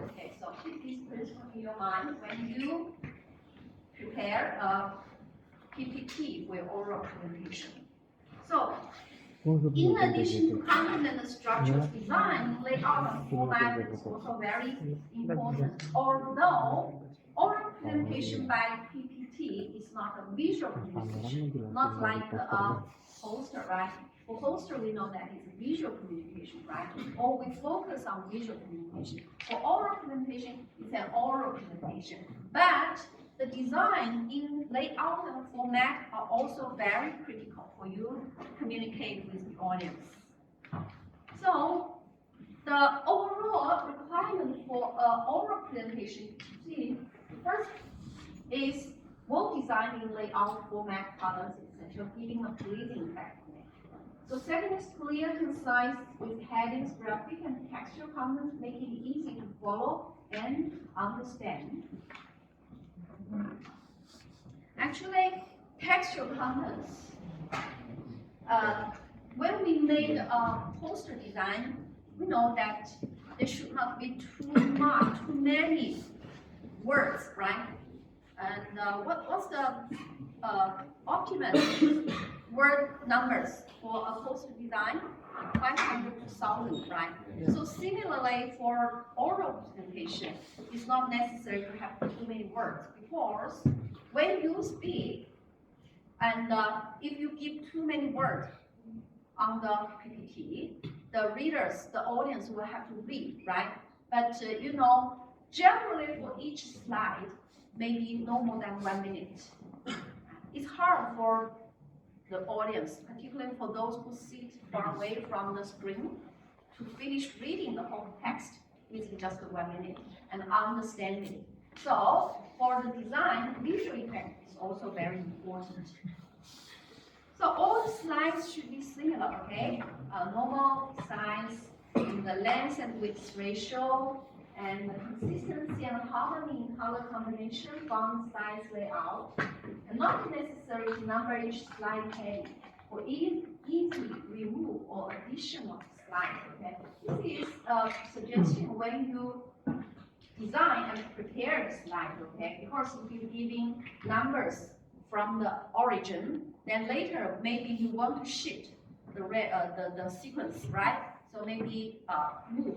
Okay, so keep this principle in your mind when you prepare a PPT for your oral presentation. So, in addition to content and structure design, layout and format is also very important. Although oral presentation by PPT is not a visual communication, not like a poster, right? For poster, we know that it's visual communication, right? Or we focus on visual communication. For oral presentation, it's an oral presentation. But the design in layout and format are also very critical for you to communicate with the audience. So, the overall requirement for oral presentation, see, first is well designed in layout, format, colors, etc., giving a pleasing effect. So setting is clear, concise, with headings, graphic, and textual content, making it easy to follow and understand. Actually, textual contents. When we made a poster design, we know that there should not be too many words, right? And what's the optimal word numbers for a poster design? 500 to 1,000, right? So similarly, for oral presentation, it's not necessary to have too many words because when you speak, and if you give too many words on the PPT, the readers, the audience will have to read, right? But you know, generally for each slide, maybe no more than 1 minute. It's hard for the audience, particularly for those who sit far away from the screen, to finish reading the whole text within just 1 minute and understanding. So for the design, visual effect is also very important. So all the slides should be similar, okay? Normal size, the length and width ratio, and the consistency and harmony in color combination, font size, layout, and not necessary to number each slide heading, or easily remove or addition of slides. Okay, this is a suggestion when you design and prepare the slide. Okay, because if you're giving numbers from the origin, then later maybe you want to shift the sequence, right? So maybe move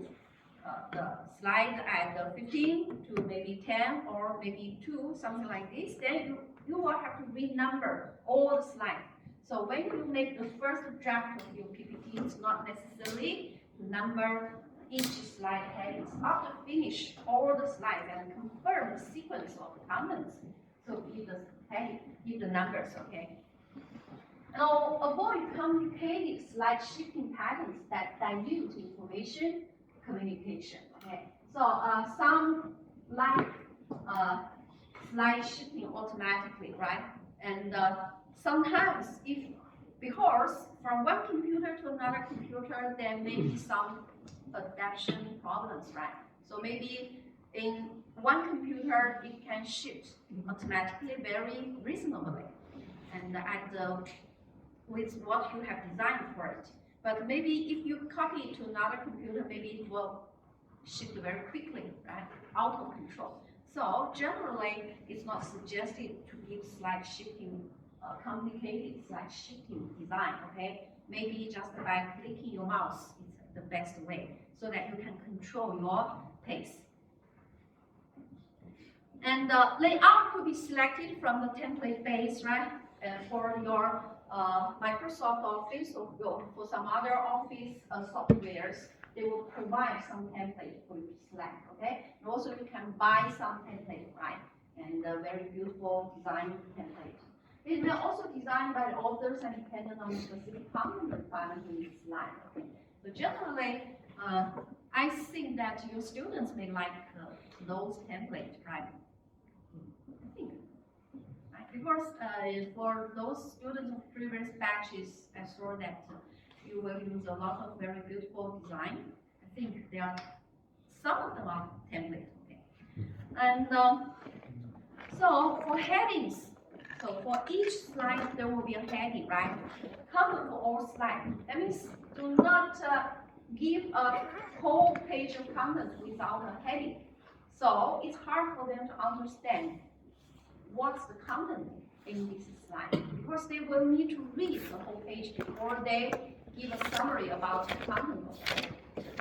the slide at the 15 to maybe 10 or maybe 2, something like this. Then you will have to renumber all the slides. So when you make the first draft of your PPT, it's not necessary to number each slide headings. After finish all the slides and confirm the sequence of the contents, so give the heading, give the numbers, okay? Now, avoid complicated slide shifting patterns that dilute information communication. Okay, so some like slide shifting automatically, right? And sometimes, because from one computer to another computer, there may be some adaptation problems, right? So maybe in one computer it can shift automatically very reasonably, and with what you have designed for it. But maybe if you copy it to another computer, maybe it will shift very quickly, right? Out of control. So generally, it's not suggested to give slide shifting, complicated slide shifting design, okay? Maybe just by clicking your mouse is the best way, so that you can control your pace. And layout could be selected from the template base, right? For your Microsoft Office or for some other Office softwares, they will provide some template for you to select, okay? And also you can buy some template, right? And a very beautiful design template. It is also designed by the authors and dependent on the specific content requirement in each slide, okay? So generally, I think that your students may like those templates, right? Because for those students of previous batches, I saw that you will use a lot of very beautiful design. I think some of them are templates. Okay. And so for headings, so for each slide there will be a heading, right? Common for all slides. That means do not give a whole page of content without a heading. So it's hard for them to understand what's the content in this slide, because they will need to read the whole page before they give a summary about the content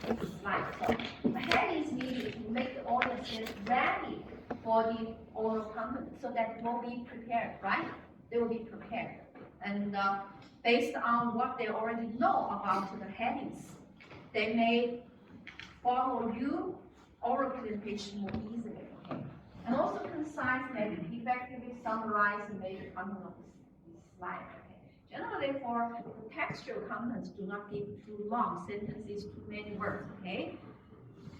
of the slide. So the heading is needed to make the audience ready for the oral content, so that they will be prepared, right? They will be prepared. And based on what they already know about the headings, they may follow you oral presentation more easily. Okay? And also concise, maybe effectively summarize the major content of this slide. Okay? Generally, for the textual contents, do not give too long sentences, too many words. Okay?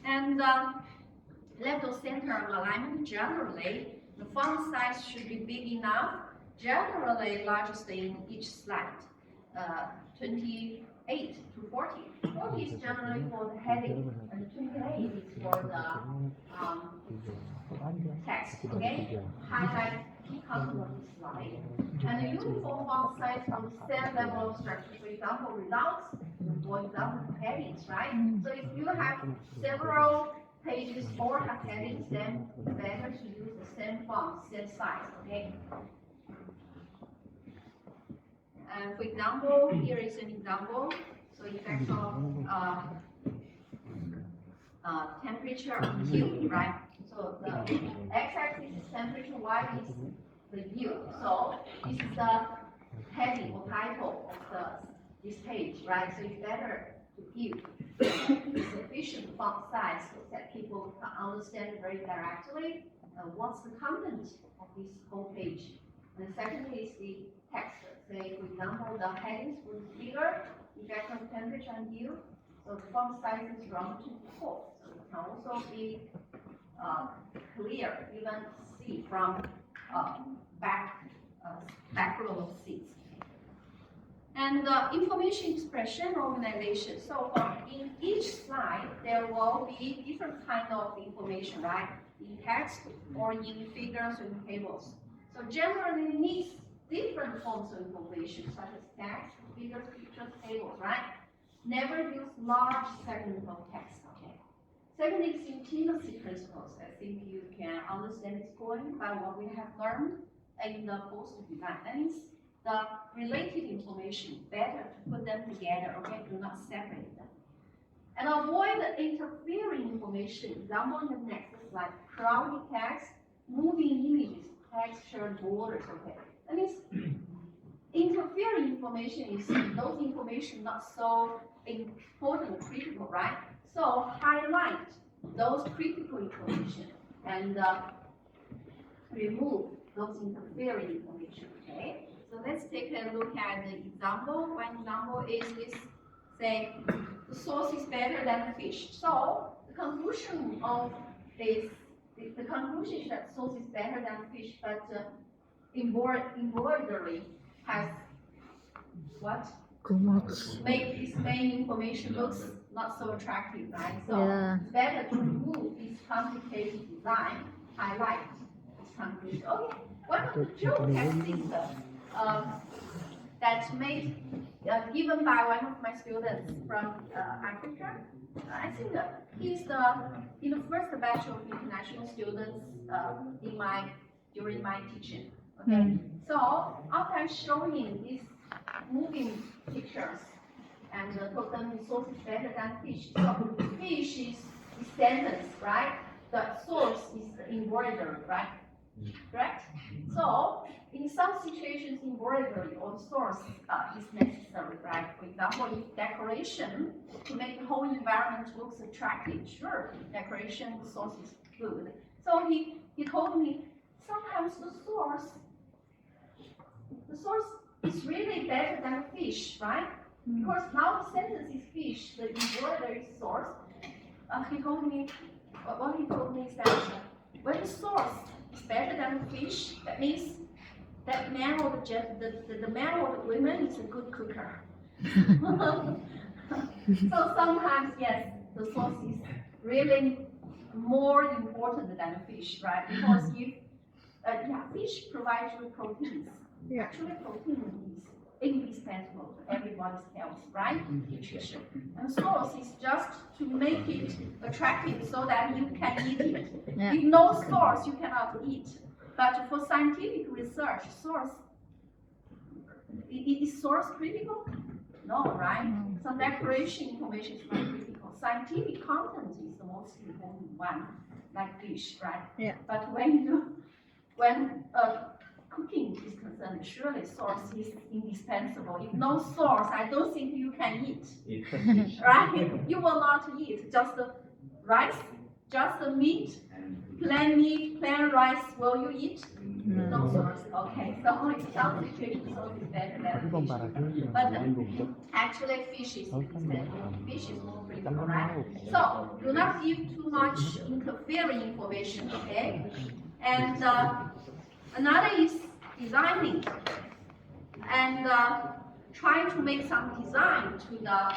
And left of center alignment, generally, the font size should be big enough, generally largest in each slide, 28 to 40. 40 is generally for the heading, and 28 is for the text. Okay? Highlight key content of the slide. And the uniform font size on the same level of structure, for example, results, for example, headings, right? So if you have several pages or have headings, then it's better to use the same font, same size, okay? And for example, here is an example. So effect of temperature on yield, right? So the x-axis is temperature, y is the yield. So this is the heading or title of this page, right? So it's better to give sufficient font size so that people can understand very directly what's the content of this whole page. And secondly is the text. Say, for example, the headings will be bigger, effect of temperature and yield. So the font size is from 2 to 4. So it can also be clear, even see from back row of seats. And information expression organization. So in each slide, there will be different kind of information, right? In text or in figures or in tables. So generally needs different forms of information, such as text, figures, pictures, tables, right? Never use large segments of text, okay? Second is intimacy principles. I think you can understand this point by what we have learned in the poster design. That means the related information, better to put them together, okay? Do not separate them. And avoid the interfering information. Example in the next slide, crowded text, moving images, textured borders, okay? That means interfering information is those information not so important, critical, right? So highlight those critical information and remove those interfering information, okay? So let's take a look at the example. One example is this, say, the source is better than the fish. So the conclusion of this, the conclusion is that source is better than fish, but embroidery has what? Make this main information looks not so attractive, right? So it's better to remove this complicated design, highlight this conclusion. Okay, one of the jokes I think that made given by one of my students from Africa. I think he's in the first batch of international students during my teaching. Okay, so after I showed him these moving pictures and told them the source is better than fish. So fish is the sentence, right? The source is the embroidery, right? Correct? So in some situations, embroidery or the source is necessary, right? For example, if decoration to make the whole environment looks attractive, sure, decoration, the source is good. So he told me sometimes the source is really better than fish, right? Because now the sentence is fish, the embroidery is source. He told me, what he told me is that when the source is better than the fish, that means that man or the man or the woman is a good cooker. So sometimes, yes, the source is really more important than the fish, right? Because if fish provides you proteins. Actually, protein is indispensable to everybody's health, right? Nutrition. And source is just to make it attractive so that you can eat it. Yeah. If no source, you cannot eat. But for scientific research, source, is source critical? No, right? Some declaration information is not critical. Scientific content is the most important one, like fish, right? Yeah. But when cooking is concerned, surely source is indispensable. If no source, I don't think you can eat, right? You will not eat just the rice, just the meat, plain rice. Will you eat? No source. Okay, so in some situations, source is better than fish. But actually, fish is indispensable. Fish is more critical, right? So do not give too much interfering information. Okay, and another is designing and trying to make some design to the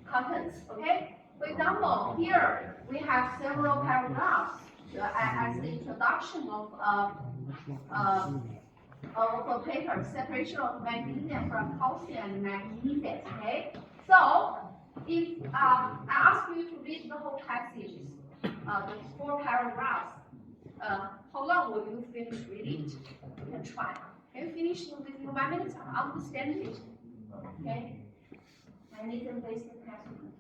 contents. Okay, for example, here we have several paragraphs as the introduction of a paper, separation of magnesium from calcium and magnesium. Okay, so if I ask you to read the whole passage, the 4 paragraphs. How long will you finish reading it? You can try. Can you finish within 1 minute? Understand it? Okay? Magnesium-based calcium.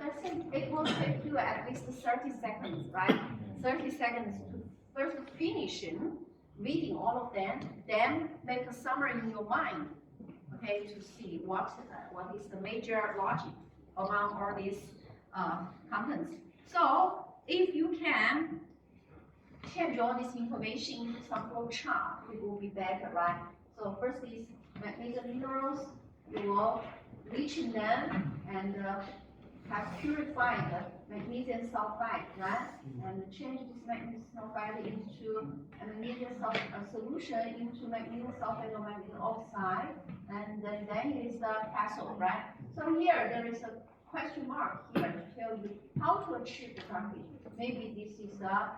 I think it will take you at least 30 seconds, right? 30 seconds to first finish reading all of them, then make a summary in your mind, okay, to see what is the major logic among all these contents. So if you can change all this information into some flow chart, it will be better, right? So first is magnesium minerals. You will leach in them and have purified the magnesium sulfide, right? And change this magnesium sulfide into a magnesium solution into magnesium sulfate or magnesium oxide, and then is the cathode, right? So here there is a question mark here to tell you how to achieve the target. Maybe this is the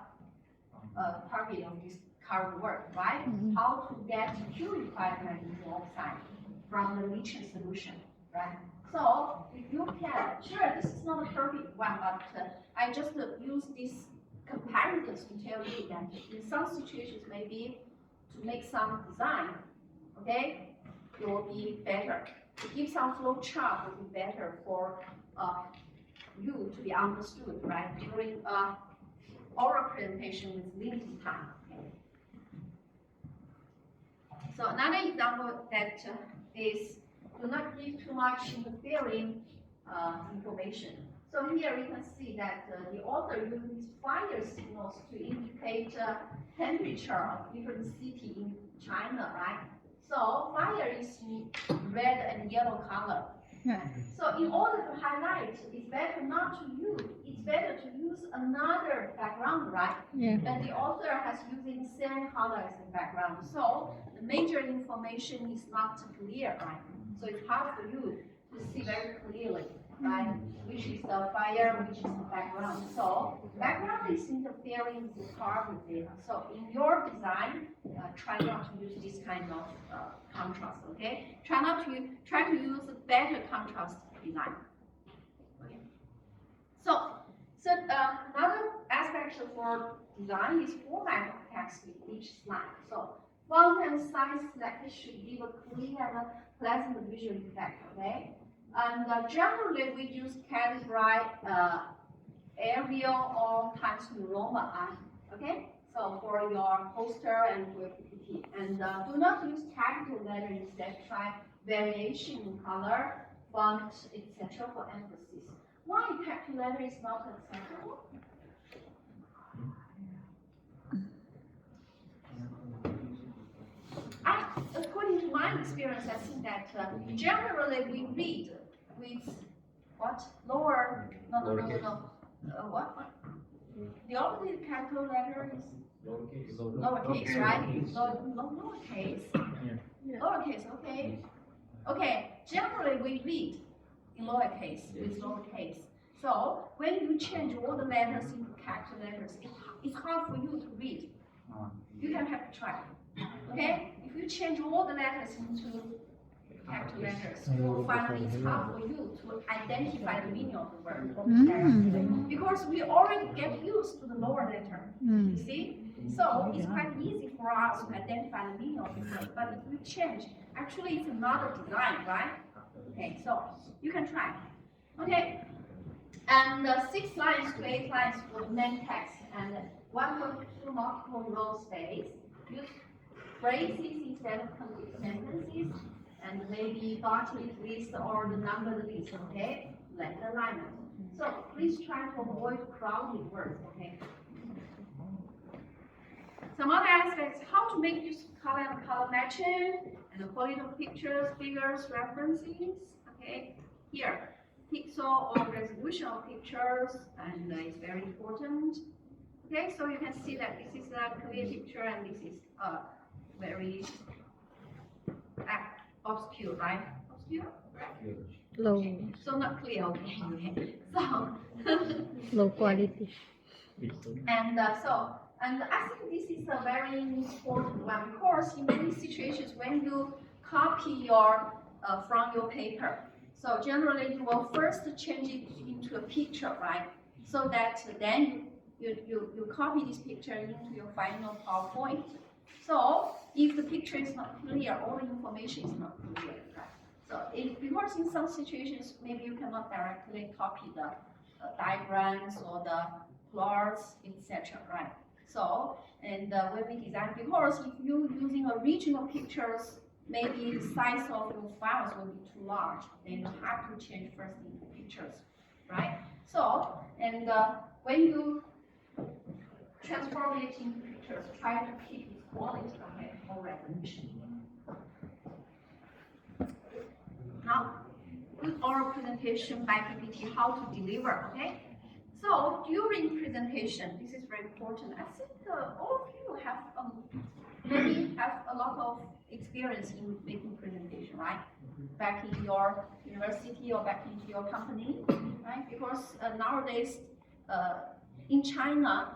target of this current work, right? How to get purified magnesium oxide from the leaching solution, right? So if you can, sure, this is not a perfect one, but I just use these comparisons to tell you that in some situations, maybe to make some design, okay, it will be better. To give some flow chart will be better for you to be understood, right, during oral presentation with limited time. Okay. So another example that is do not give too much interfering information. So here we can see that the author uses fire signals to indicate temperature of different city in China, right? So fire is in red and yellow color. Yeah. So in order to highlight, it's better not to use. It's better to use another background, right? Yeah. And the author has using same color as the background. So the major information is not clear, right? So it's hard for you to see very clearly, right? Which is the fire, which is the background. So background is interfering with the target data. So in your design, try not to use this kind of contrast. Okay? Try to use a better contrast design. Okay. So another aspect for design is format of text in each slide. So font and size selected should give a clear and pleasant visual effect. Okay. And generally, we use calibri, Arial, or Times New Roman. Okay, so for your poster and for PPT, and do not use capital letter instead. Try variation in color, font, etc. for emphasis. Why capital letter is not acceptable? According to my experience, I think that generally we read with what lower what The opposite capital letter is lowercase, right? Lowercase. Lowercase, okay. Okay, generally we read in lowercase with lowercase. So when you change all the letters into capital letters, it's hard for you to read. You can have to try. Okay? If you change all the letters into capital letters, you will find it's hard for you to identify the meaning of the word. Because we already get used to the lower letter. You see? So it's quite easy for us to identify the meaning of the word. But if you change, actually it's another design, right? Okay, so you can try. Okay? And 6 lines to 8 lines for the main text and 1.2 multiple row space. Use phrases instead of complete sentences, and maybe dotted list or the numbered list, okay? Letter alignment. So please try to avoid crowded words, okay? Some other aspects, how to make use of color and color matching, and the quality of pictures, figures, references, okay? Here, pixel or resolution of pictures, and it's very important. Okay, so you can see that this is a clear picture and this is very obscure, right? Obscure? Low. Okay. So not clear, okay. So Low quality. and and I think this is a very important one because in many situations when you copy your from your paper, so generally you will first change it into a picture, right? So that then you copy this picture into your final PowerPoint. So if the picture is not clear, all the information is not clear, right? So because in some situations, maybe you cannot directly copy the diagrams or the plots, etc., right? So, and when we design, because if you're using original pictures, maybe the size of your files will be too large, then you have to change first into pictures, right? So, and when you transform it into pictures, try to keep its quality, okay, or resolution. Now, good oral presentation by PPT, how to deliver, okay? So during presentation, this is very important. I think all of you have maybe have a lot of experience in making presentation, right? Back in your university or back into your company, right? Because nowadays in China,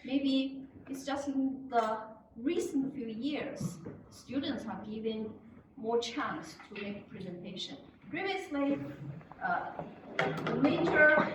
maybe it's just in the recent few years, students are given more chance to make presentation. Previously, the major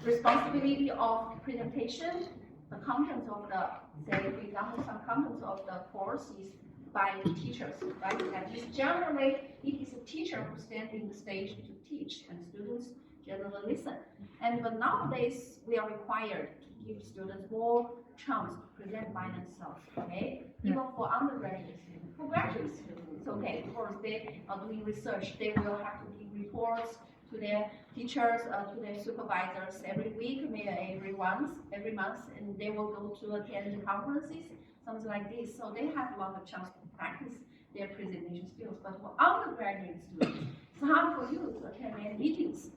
responsibility of presentation, the contents of the, say, for example, some contents of the course is by teachers, right? And generally, it is a teacher who stands in the stage to teach, and students generally listen. But nowadays, we are required to give students more chance to present by themselves, okay? Even for undergraduate students. For graduate students, it's okay. Of course, they are doing research. They will have to give reports to their teachers, to their supervisors every week, maybe every month, and they will go to attend conferences, something like this. So they have a lot of chance to practice their presentation skills. But for undergraduate students, it's hard for you to attend many meetings,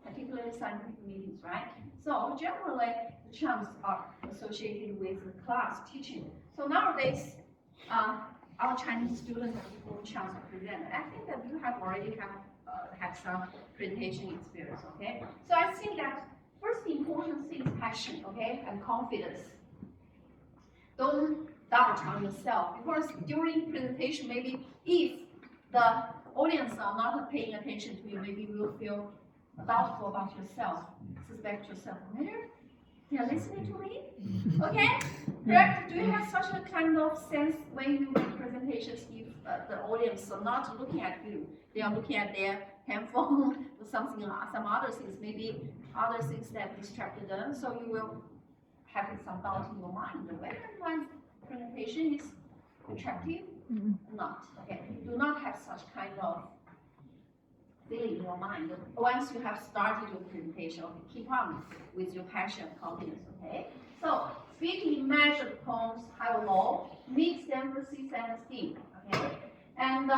particularly scientific meetings, right? So generally, the chances are associated with the class teaching. So nowadays, our Chinese students have full chance to present. I think that you have already have some presentation experience, okay? So I think that first important thing is passion, okay, and confidence. Don't doubt on yourself, because during presentation, maybe if the audience are not paying attention to you, maybe you will feel doubtful about yourself, suspect yourself. They are listening to me? Okay? Correct? Do you have such a kind of sense when you make presentations if the audience are not looking at you? They are looking at their handphone or something, some other things, maybe other things that distracted them. So you will have some doubt in your mind whether my presentation is attractive or not. Okay? Do not have such kind of feeling in your mind. Once you have started your presentation, okay, keep on with your passion and confidence, okay? So, speak in measured tones, high or low, mixed emphasis and esteem, okay? And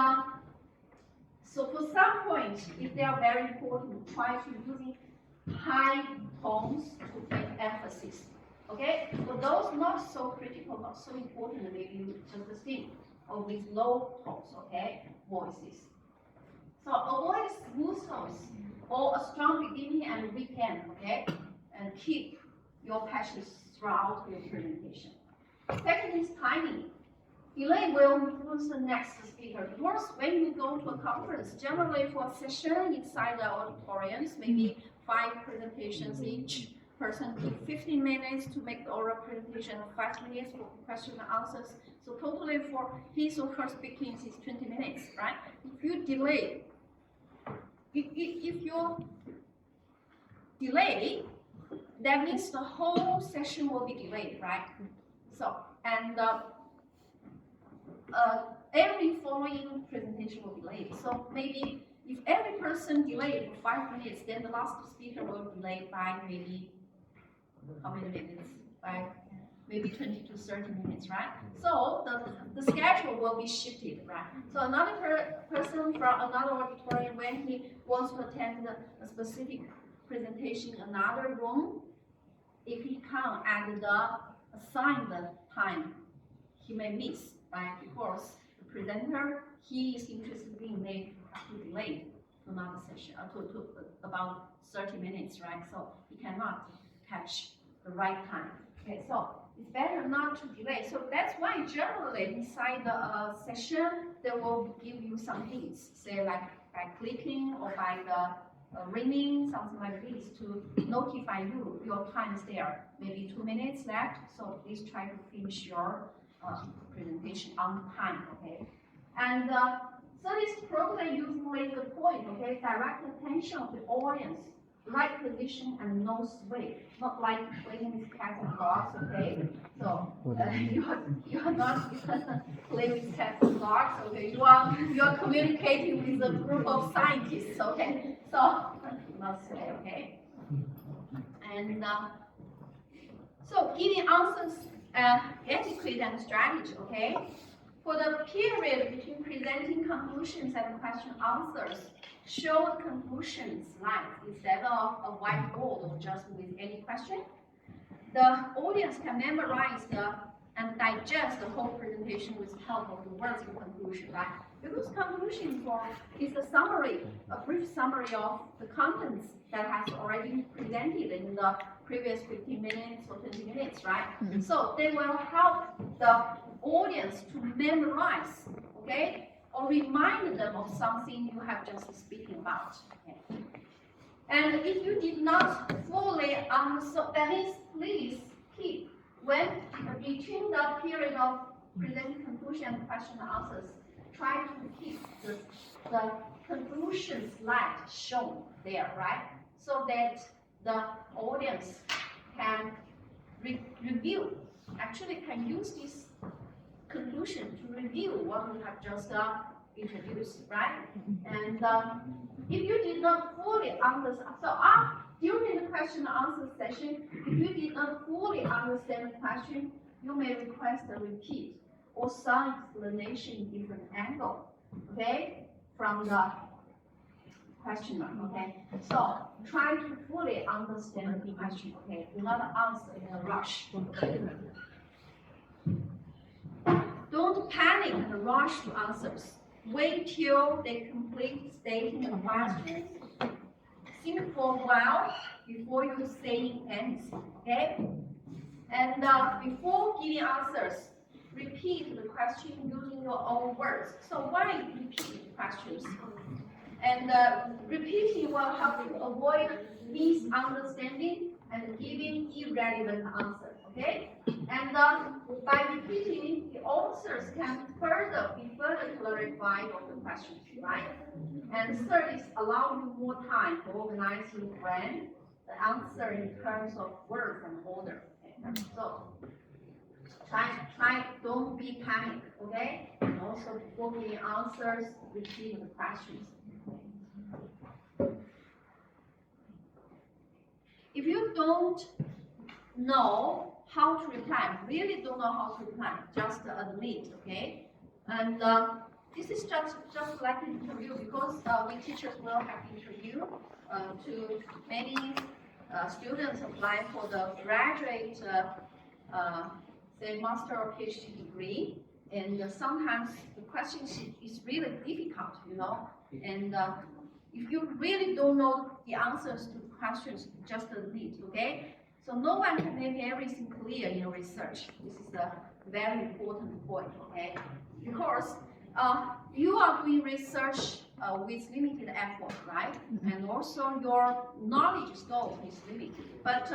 so for some points, if they are very important, try to using high tones to make emphasis. Okay, for those not so critical, not so important, maybe you just sing or with low tones, okay, voices. So avoid smooth tones or a strong beginning and weak end, okay, and keep your passions throughout your presentation. Second is timing. Delay will influence the next speaker. Because when you go to a conference, generally for a session inside the auditoriums, maybe 5 presentations each. Person take 15 minutes to make the oral presentation, 5 minutes for question and answers. So totally for his or her speaking is 20 minutes, right? If you delay, if you delay, that means the whole session will be delayed, right? So, and every following presentation will be delayed. So maybe if every person delayed for 5 minutes, then the last speaker will delay by maybe how many minutes? By maybe 20 to 30 minutes, right? So the schedule will be shifted, right? So another person from another auditorium, when he wants to attend a specific presentation in another room, if he can't at the assigned time, he may miss, right? Because the presenter, he is interested in may have to delay to another session, to about 30 minutes, right? So he cannot catch the right time. Okay, so it's better not to delay. So that's why generally inside the session, they will give you some hints, say like by clicking or by the ringing, something like this, to notify you your time is there. Maybe 2 minutes left, so please try to finish your presentation on time, okay? And so this program usually the point, okay? Direct attention of the audience, right position and no sway, not like playing with cats and dogs, okay? So you are not playing with cats and dogs, okay? You are communicating with a group of scientists, okay? So not sway, okay? And so giving answers, etiquette and strategy, okay? For the period between presenting conclusions and question answers, show the conclusion slides instead of a whiteboard or just with any question. The audience can memorize and digest the whole presentation with help of the words in conclusion, right? Because conclusion is a summary, a brief summary of the contents that has already been presented in the previous 15 minutes or 20 minutes, right? Mm-hmm. So they will help the audience to memorize, okay? Or remind them of something you have just speaking about. Okay? And if you did not fully understand, that means please keep when between the period of presenting conclusion and question and answers, try to keep the conclusion slide shown there, right? So that the audience can review, actually can use this conclusion to review what we have just introduced, right? And if you did not fully understand, so during the question and answer session, if you did not fully understand the question, you may request a repeat or some explanation in different angle, okay, from the questioner, okay? So try to fully understand the question, okay? Do not answer in a rush. Don't panic and rush to answers. Wait till they complete stating the questions. Think for a while before you say anything, okay? And before giving answers, repeat the question using your own words. So why repeat questions? And repeating will help you avoid misunderstanding and giving irrelevant answers, okay? And by repeating, the answers can be further clarified on the questions, right? And third is allow you more time to organize your brain, the answer in terms of words and order. Okay? So try, don't be panic, okay? And also before giving answers, repeat the questions. If you don't know how to reply, really don't know how to reply, just admit, okay? And this is just like an interview, because we teachers will have interview to many students applying for the graduate, say, master or PhD degree, and sometimes the question is really difficult, you know, and if you really don't know the answers to the questions, just admit, okay? So no one can make everything clear in research. This is a very important point, okay? Because you are doing research with limited effort, right? And also your knowledge scope is limited. But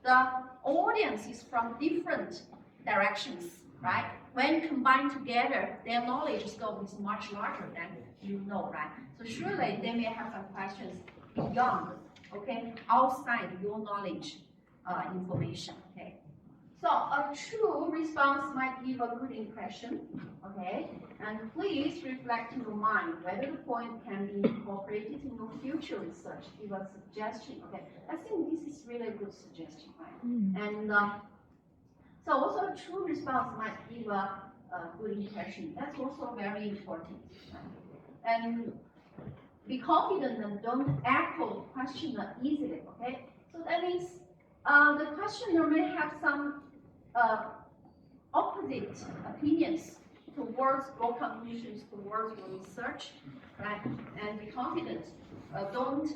the audience is from different directions, right? When combined together, their knowledge scope is much larger than you know, right? So surely they may have some questions beyond, okay, outside your knowledge information, okay? So a true response might give a good impression, okay? And please reflect in your mind whether the point can be incorporated in your future research. Give a suggestion, okay? I think this is really a good suggestion, right? And so also a true response might give a good impression. That's also very important, right? And be confident and don't echo the questioner easily, okay? So that means the questioner may have some opposite opinions towards your conclusions, towards your research, right? And be confident. Don't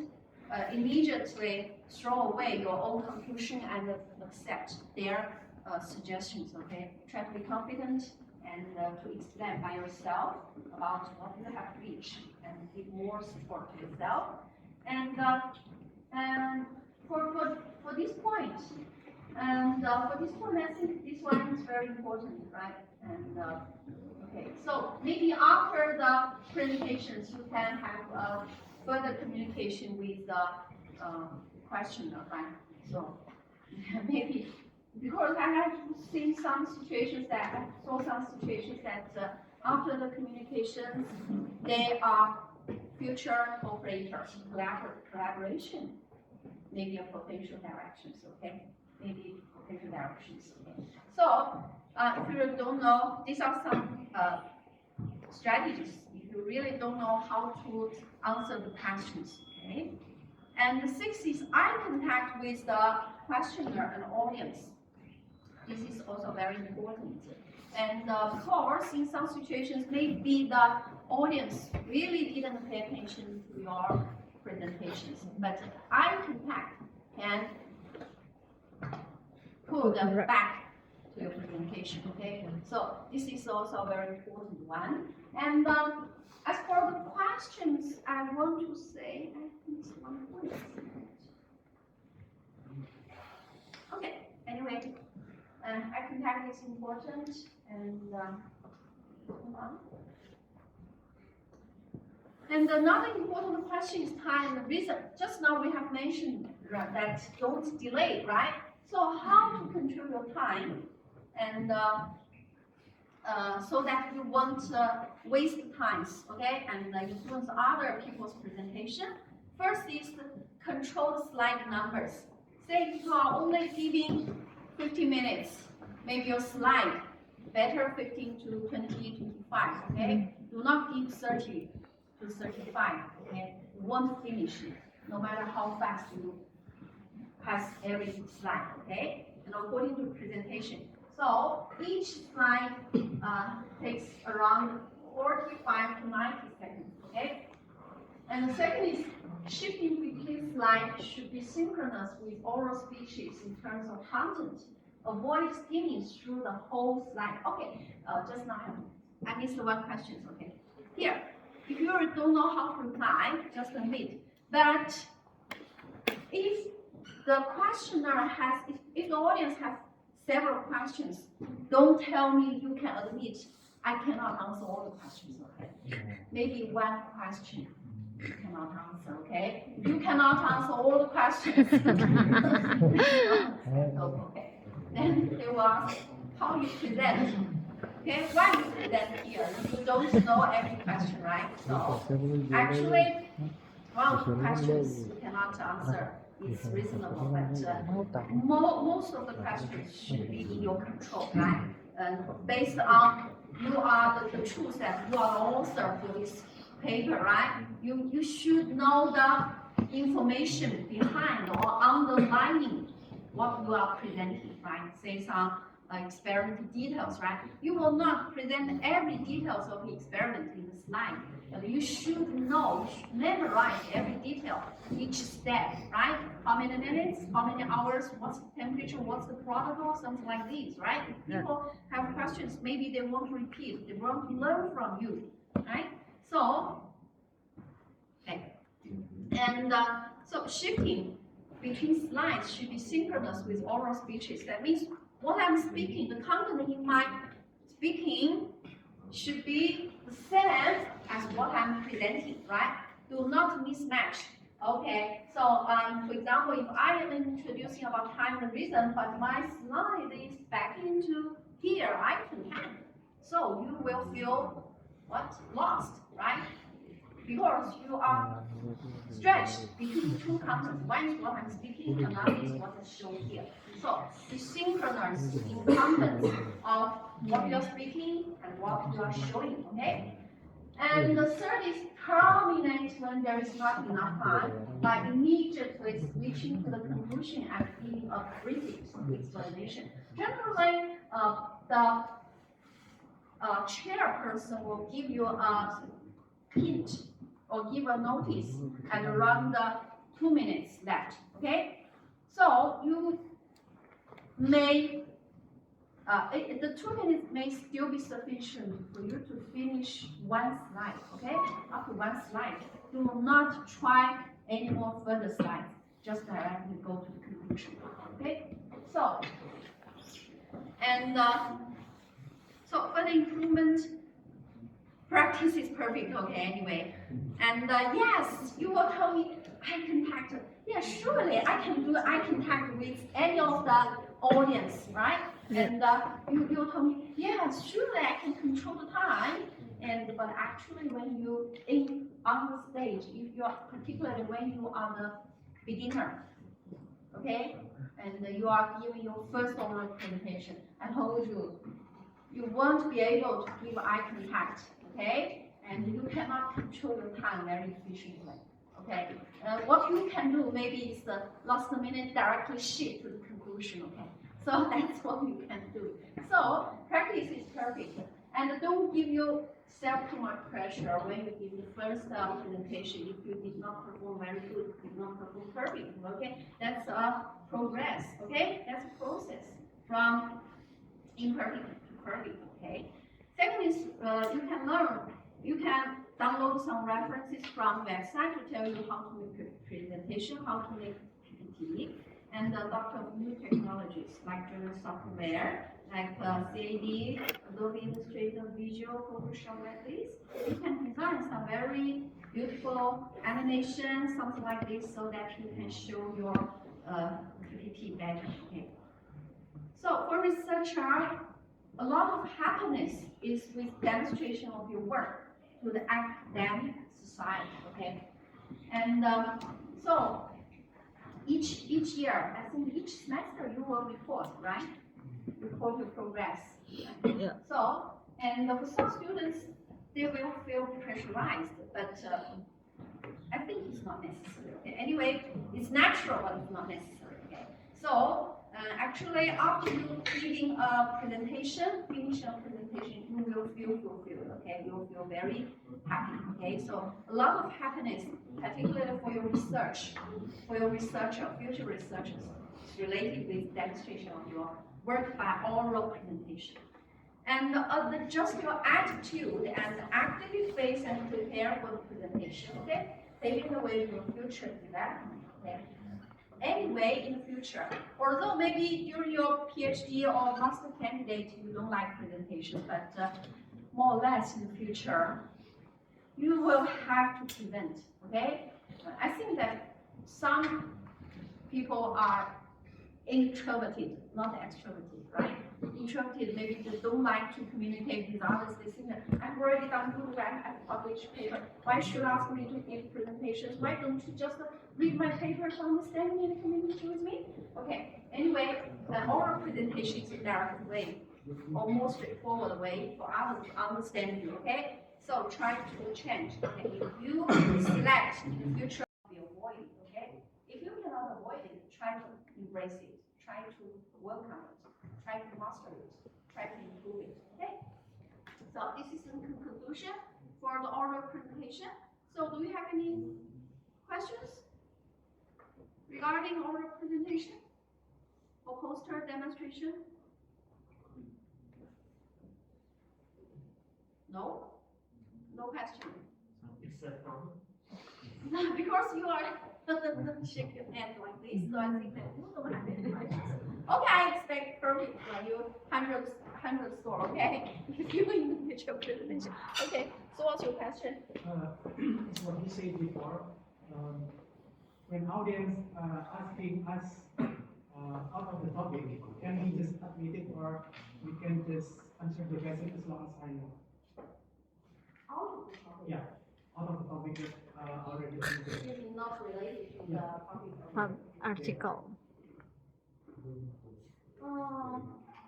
immediately throw away your own conclusion and accept their suggestions, okay? Try to be confident and to explain by yourself about what you have reached and give more support to yourself. And for this point, I think this one is very important, right? And okay, so maybe after the presentations, you can have further communication with the questioner, right? So maybe because I have seen some situations that after the communications, they are future cooperators, collaboration, maybe a potential directions, okay? Maybe potential directions. Okay? So if you don't know, these are some strategies. If you really don't know how to answer the questions, okay? And the sixth is eye contact with the questioner and audience. This is also very important. And of course, in some situations, maybe the audience really didn't pay attention to your presentations, but eye contact can pull them back to your presentation, okay? So this is also a very important one. And as for the questions, I want to say, I think it's one point. Okay, anyway, eye contact is important, and hold on. And another important question is time and reason. Just now we have mentioned that don't delay, right? So how to control your time, and so that you won't waste times, okay? And influence other people's presentation. First is control the slide numbers. Say if you are only giving 50 minutes, maybe your slide better 15 to 20, 25, okay? Do not give 30 to 35, okay? You won't finish it, no matter how fast you pass every slide, okay? And according to presentation. So each slide takes around 45 to 90 seconds, okay? And the second is shifting between slides should be synchronous with oral speeches in terms of content. Avoid skimming through the whole slide. Okay, just now I missed one question, okay? Here, if you don't know how to reply, just admit. But if the questioner has, if the audience has several questions, don't tell me you can admit I cannot answer all the questions, okay? Maybe one question you cannot answer, okay? You cannot answer all the questions. Okay. Then they will ask how you present. Okay, why you present here? You don't know every question, right? So actually, one of the questions you cannot answer is reasonable, but most of the questions should be in your control, right? And based on you are the truth that you are the author for this paper, right? You should know information behind or underlying what you are presenting, right? Say some experiment details, right? You will not present every details of the experiment in the slide, but you should know, you should memorize every detail, each step, right? How many minutes, how many hours, what's the temperature, what's the protocol, something like this, right? If people have questions, maybe they want to repeat, they want to learn from you, right? So, okay. And so shifting between slides should be synchronous with oral speeches. That means what I'm speaking, the content in my speaking should be the same as what I'm presenting, right? Do not mismatch. Okay, so for example, if I am introducing about time and reason, but my slide is back into here, item 10. So you will feel what? Lost, right? Because you are stretched between two contents. One is what I'm speaking, another is what is shown here. So be synchronous in contents of what you're speaking and what you are showing, okay? And the third is terminate when there is not enough time by immediately switching to the conclusion and giving a brief explanation. Generally, the chairperson will give you a hint or give a notice at around 2 minutes left, okay? So you may, the 2 minutes may still be sufficient for you to finish one slide, okay? Up to one slide. Do not try any more further slides. Just directly go to the conclusion, okay? So, and so for the improvement, practice is perfect, okay, anyway. And yes, you will tell me eye contact. Yeah, surely I can do eye contact with any of the audience, right? And you'll tell me, yes, surely I can control the time. But actually when you on the stage, if you are particularly when you are the beginner, okay, and you are giving your first oral presentation, I told you, you won't be able to give eye contact, okay? And you cannot control your time very efficiently, okay? What you can do maybe is the last minute directly shift to the conclusion, okay? So that's what you can do. So practice is perfect. And don't give yourself too much pressure when you give the first presentation. If you did not perform very good, did not perform perfect, okay? That's a progress, okay? That's a process from imperfect to perfect, okay? Second is you can download some references from website to tell you how to make presentation, how to make PPT, and adopt new technologies like German software, like CAD, Adobe Illustrator, Visual, Photoshop, like this. You can design some very beautiful animation, something like this, so that you can show your PPT better. Okay. So for researcher, a lot of happiness is with demonstration of your work to the academic society, okay? And so each year, I think each semester you will report, right? Report your progress. Yeah. So, and for some students, they will feel pressurized, but I think it's not necessary, okay? Anyway, it's natural, but it's not necessary, okay? So, actually, after you giving a presentation, finish a presentation, you will feel fulfilled, okay? You will feel very happy, okay? So a lot of happiness, particularly for your research, for your researcher, future researchers, is related with demonstration of your work by oral presentation. And adjust your attitude and actively face and prepare for the presentation, okay? Paving the way for future development, okay? Anyway, in the future, although maybe during your PhD or master candidate you don't like presentations, but more or less in the future, you will have to present, okay? I think that some people are introverted, not extroverted, right? Introverted, maybe they don't like to communicate with others. They think that I've already done good work, I've published paper. Why should you ask me to give presentations? Why don't you just read my papers, understand me, and communicate with me? Okay. Anyway, the oral presentation is a direct way, or more straightforward way for others to understand you. Okay. So try to change. Okay. If you select in the future, be avoided. embrace it, try to welcome it, try to master it, try to improve it. Okay. So this is the conclusion for the oral presentation. So do you have any questions regarding oral presentation or poster demonstration? No? No question. It's a problem. Because you are shake your hand like this, so I think that you don't have any questions. Okay, I expect perfect when you 100 score, okay? If you in the future presentation. Okay, so what's your question? It's what you said before. When audience asking us out of the topic, can we just admit it or we can just answer the question as long as I know? Out of the topic. Yeah, out of the topic that already. You mean not related to the topic? Article.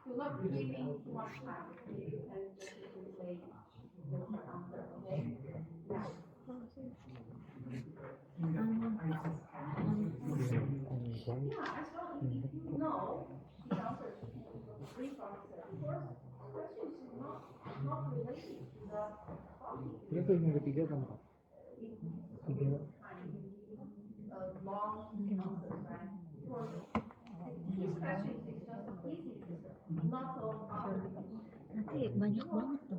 Do not giving too much time. You can just say the answer, okay? Yeah. Yeah, as long as you know the answer to the brief answer. Of course, questions is not related to the topic. Itu yang ketiga kan? Long answers, right? Because this question is just easy, not so hard. Nanti banyak banget tuh.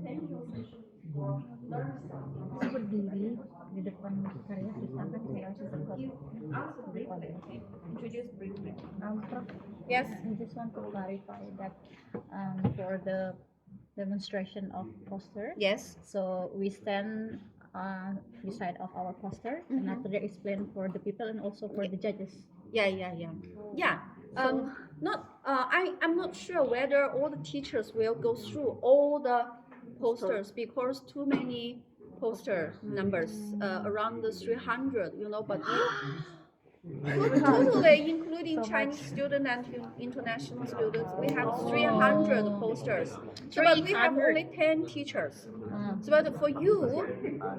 For learn something. Bisa berdiri di depan karya kita kan kayak You answer briefly, okay? Introduce briefly. Yes, I just want to clarify that for the demonstration of poster. Yes. So we stand beside of our poster and after they explain for the people and also for the judges. Yeah. I'm not sure whether all the teachers will go through all the posters because too many poster numbers, around the 300, but totally including Chinese students and international students, we have 300 posters. So, but we have only 10 teachers. So, but for you,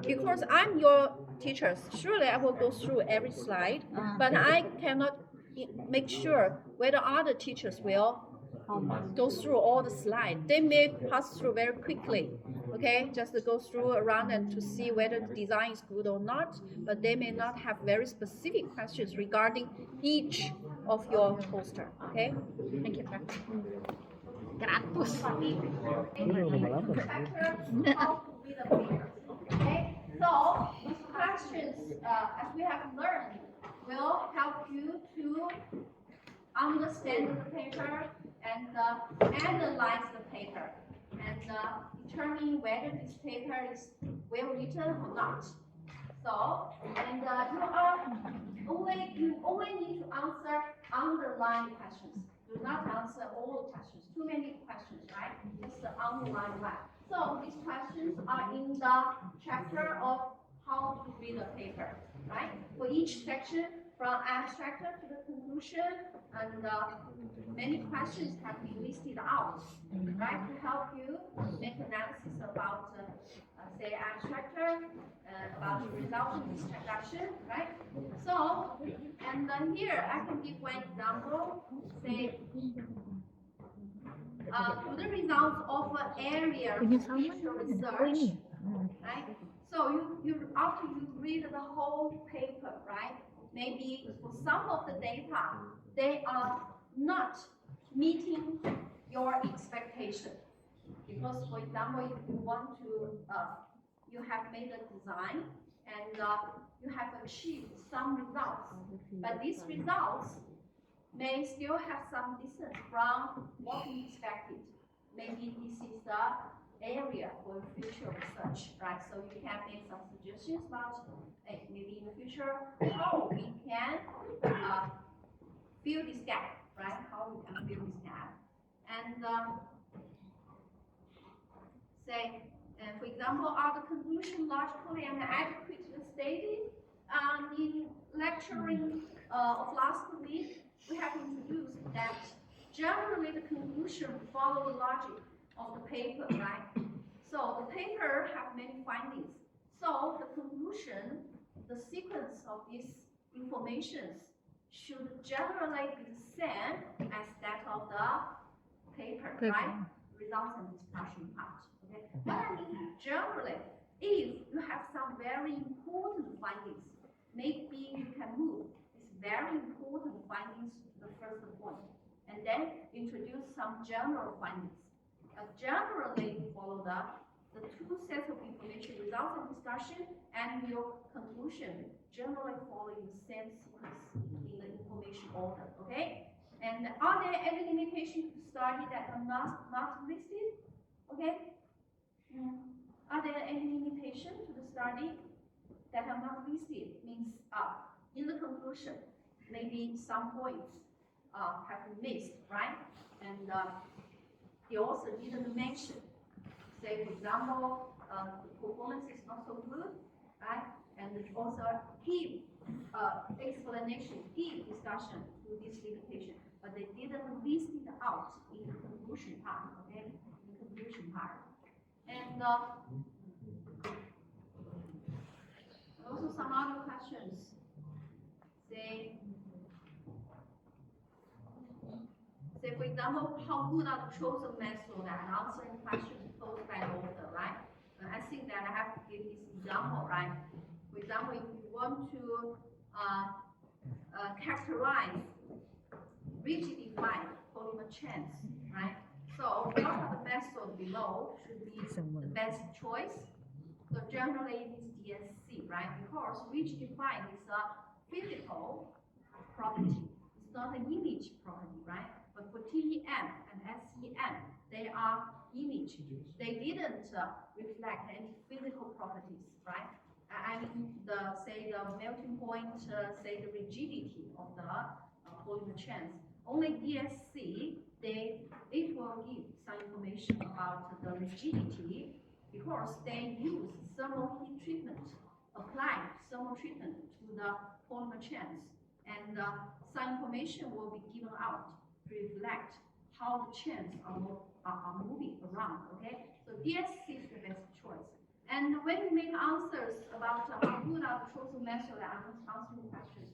because I'm your teacher, surely I will go through every slide, but I cannot make sure whether other teachers will go through all the slides. They may pass through very quickly, okay? Just to go through around and to see whether the design is good or not, but they may not have very specific questions regarding each of your poster, okay? Thank you, Kak. Okay, so these questions, as we have learned, will help you to understand the paper and analyze the paper and determine whether this paper is well written or not. So, and you only need to answer underlying questions. Do not answer all the questions. Too many questions, right? Just the underlying one. So these questions are in the chapter of how to read a paper, right? For each section, from abstract to the conclusion, and many questions have been listed out, right, to help you make analysis about, say, abstract, about the result of this transaction, right? So, and here I can give one example, say, to the results of an area of research, right? So you after you read the whole paper, right? Maybe for some of the data, they are not meeting your expectation. Because, for example, if you want to, you have made a design and you have achieved some results, but these results may still have some distance from what we expected. Maybe this is the area for future research, right? So you can make some suggestions about maybe in the future how we can fill this gap, right? How we can fill this gap. And say, for example, are the conclusion logically and adequately stated? In lecturing of last week, we have introduced that generally the conclusion follow the logic of the paper, right? So the paper have many findings. So the conclusion, the sequence of these informations should generally be the same as that of the paper, Paper. right? Results and discussion part. Okay. What I mean generally, if you have some very important findings, maybe you can move these very important findings to the first point, and then introduce some general findings. Generally, you follow the two sets of information, results of discussion and your conclusion, generally following the same sequence in the information order, okay? And are there any limitations to study that are not listed? Okay? Are there any limitations to the study that are not listed? Means in the conclusion, maybe some points have been missed, right? And the author didn't mention. Say, for example, the performance is not so good, right? And the author give explanation, give discussion to this limitation, but they didn't list it out in the conclusion part, okay? In the conclusion part. And also some other questions. Say, for example, how good are the chosen methods and answering questions posed by the author, right? And I think that I have to give this example, right? For example, if you want to characterize rigidify polymer chains, right? So what are the methods below should be the best choice? So generally it is DSC, right? Because rigidify is a physical property. It's not an image property, right? But for TEM and SEM, they are image. They didn't reflect any physical properties, right? I mean, say the melting point, say the rigidity of the polymer chains. Only DSC, it will give some information about the rigidity because they use thermal heat treatment, apply thermal treatment to the polymer chains, and some information will be given out to reflect how the chains are moving around, okay? So DSC is the best choice. And when you make answers about how good are the chosen methods and answering questions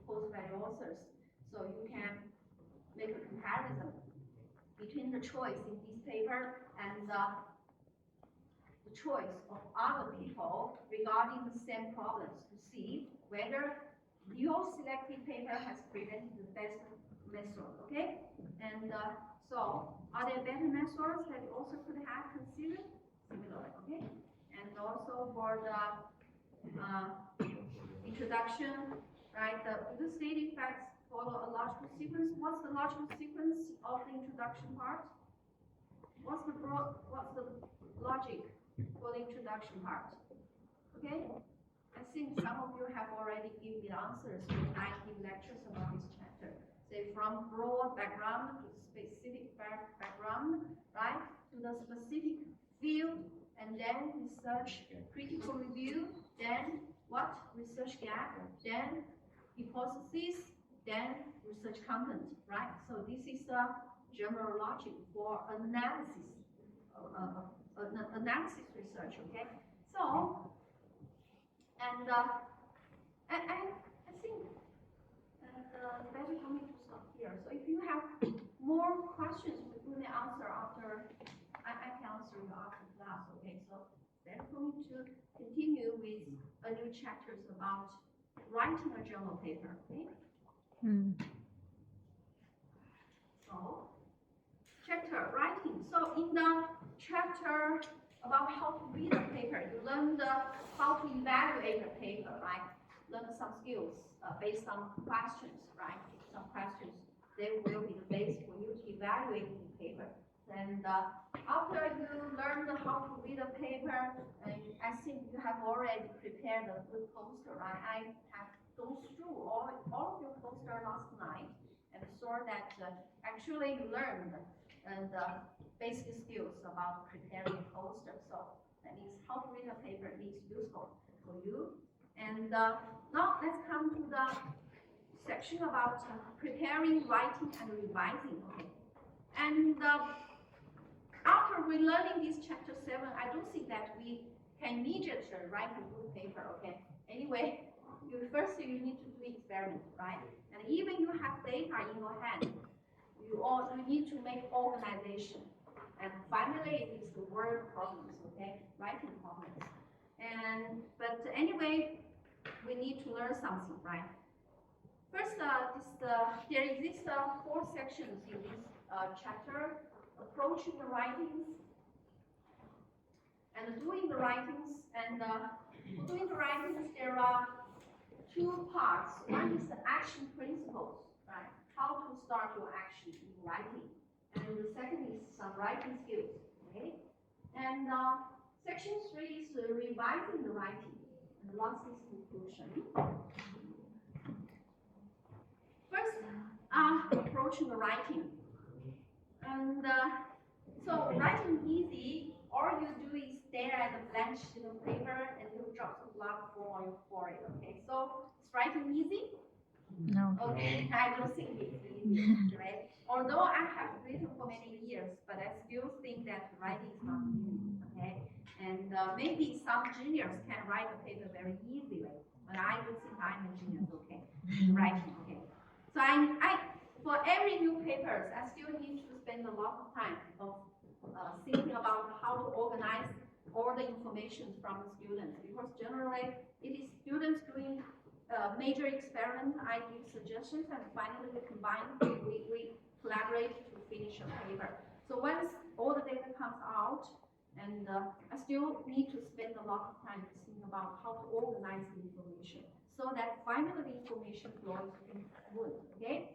posed by the authors, so you can make a comparison between the choice in this paper and the choice of other people regarding the same problems to see whether your selected paper has presented the best method, okay? And so, are there better methods that you also could have considered? Similar, okay? And also for the introduction, right? The state effects follow a logical sequence. What's the logical sequence of the introduction part? What's the logic for the introduction part? Okay? I think some of you have already given the answers when I give lectures about this chapter. Say from broad background to specific background, right? To the specific field, and then research critical review, then what? Research gap, then hypothesis, then research content, right? So this is the general logic for analysis, analysis research, okay? So, and I think better for me to stop here. So if you have more questions, we may answer after, I can answer you after class, okay? So better for me to continue with a new chapters about writing a journal paper, okay? So, chapter writing. So in the chapter about how to read a paper, you learned how to evaluate a paper, right? Learn some skills based on questions, right? Some questions, they will be the base for you to evaluate the paper. And after you learn how to read a paper, I think you have already prepared a good poster, right? I have gone through all of your poster last night and saw that actually you learned basic skills about preparing a poster. So that means how to read a paper is useful for you. And now let's come to the section about preparing, writing, and revising. Okay. And after relearning this chapter 7, I don't think that we can immediately write a good paper. Okay. Anyway, First you need to do experiment, right? And even you have data in your hand, you need to make organization. And finally, it is the word problems, okay? Writing problems. But anyway, we need to learn something, right? First, there exists 4 sections in this chapter: approaching the writings, and doing the writings. And for doing the writings, there are 2 parts. One is the action principles, right? How to start your action in writing. And the second is some writing skills, okay? And section 3 is revising the writing. And the last is conclusion. First, approaching the writing. And so writing easy, all you do is stare at the blank sheet of paper and you drop the block for it, okay? So is writing easy? No. Okay, I don't think it's easy, right? Although I have written for many years, but I still think that writing is not easy, okay? And maybe some juniors can write a paper very easily, but I don't think I'm a genius, okay? Writing, okay? So I for every new papers, I still need to spend a lot of time of thinking about how to organize all the information from the students, because generally it is students doing major experiment. I give suggestions, and finally we combine, we collaborate to finish a paper. So once all the data comes out, and I still need to spend a lot of time to think about how to organize the information, so that finally the information flows good, okay?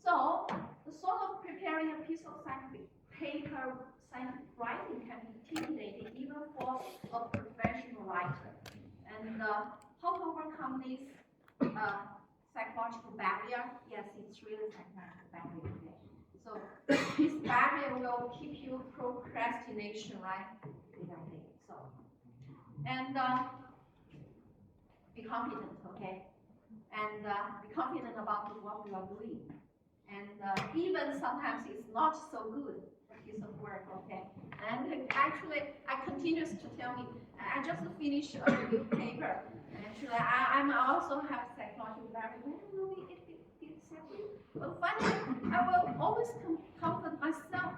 So the sort of preparing a piece of scientific paper, scientific writing can be intimidating even for a professional writer. And how to overcome this psychological barrier? Yes, it's really psychological barrier. Okay. So this barrier will keep you procrastination, right? Exactly. So, and be confident, okay? And be confident about what you are doing. And even sometimes it's not so good piece of work, okay? And actually, I continues to tell me, I just finished a review paper. Actually, I also have psychological barrier. It's happy. But finally, I will always comfort myself.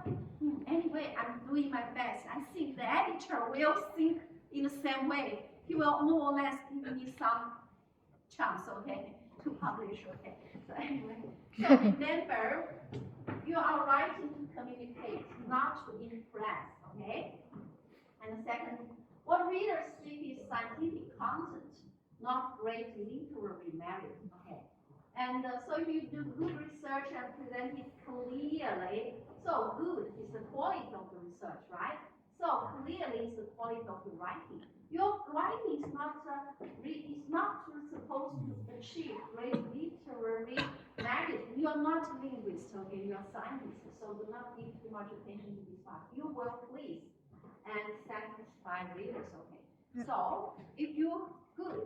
Anyway, I'm doing my best. I think the editor will think in the same way. He will more or less give me some chance, okay, to publish, okay? So anyway, so remember, you are writing to communicate, not to impress, okay? And second, what readers seek is scientific content, not great literary merit, okay? And so if you do good research and present it clearly, so good is the quality of the research, right? So clearly is the quality of the writing. Your writing is not supposed to achieve great literary merit. You are not a linguist, okay? You are a scientist, so do not give too much attention to this part. You will please and satisfy readers, okay? So if you good,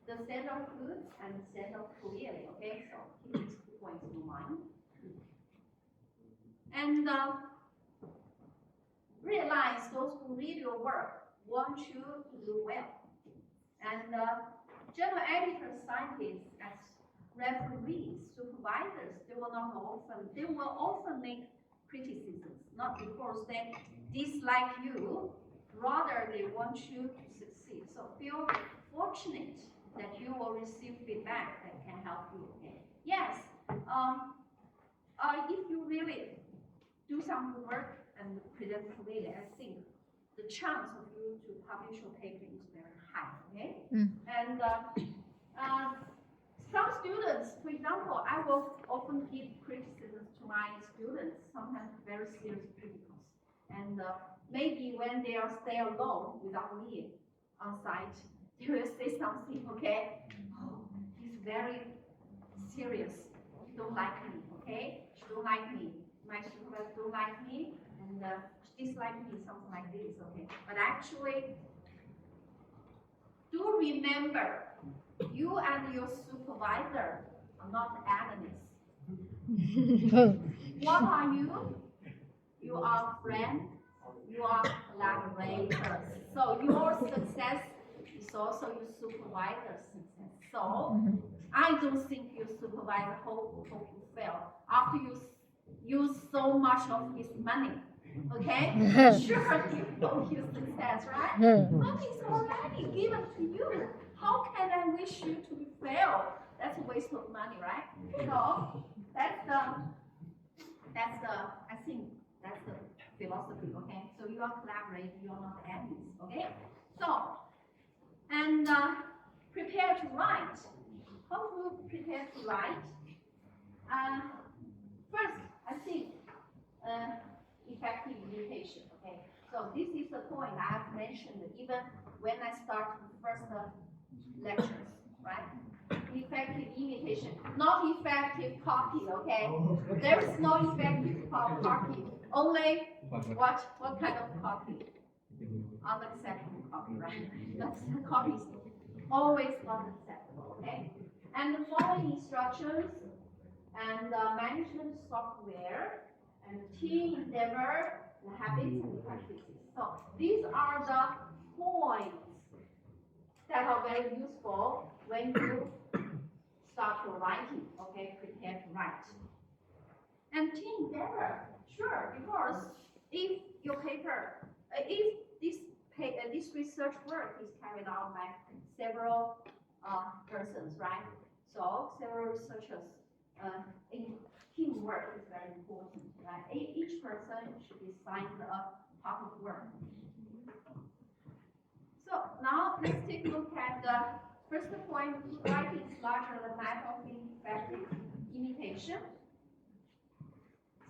the set of good and the set of clearly, okay? So keep these 2 points in mind. And realize those who read your work want you to do well. And general editors, scientists, as referees, supervisors, they will often make criticisms, not because they dislike you, rather they want you to succeed. So feel fortunate that you will receive feedback that can help you. Okay? Yes, if you really do some good work and present clearly, I think the chance of you to publish your paper is very high. Okay? And some students, for example, I will often give criticisms to my students, sometimes very serious criticals. And maybe when they are stay alone without me on site, they will say something, okay? Oh, he's very serious. He don't like me, okay? She don't like me. My supervisor don't like me, and she dislike me, something like this, okay? But actually, do remember, you and your supervisor are not enemies. What are you? You are friends, you are collaborators. So your success is also your supervisor. So I don't think your supervisor hope you fail after you use so much of his money. Okay? Sure, you hope you success, right? Money is already given to you. How can I wish you to fail? That's a waste of money, right? So that's the I think that's the philosophy, okay? So you are collaborating, you are not enemies, okay? So and prepare to write. How to prepare to write? First, I think effective imitation. Okay, so this is the point I've mentioned even when I start the first lectures, right? Effective imitation, not effective copy. Okay, there is no effective copy. Only what kind of copy? Unacceptable copy, right? That's the copy is always not acceptable. Okay, and the following instructions and management software and team endeavor, the habits and practices. So these are the points that are very useful when you start your writing, okay, prepare to write. And team endeavor, sure, because if your paper, if this research work is carried out by several persons, right? So several researchers, teamwork is very important, right? Each person should be assigned a part of work. So now let's take a look at the first point. Writing is larger than that of effective imitation.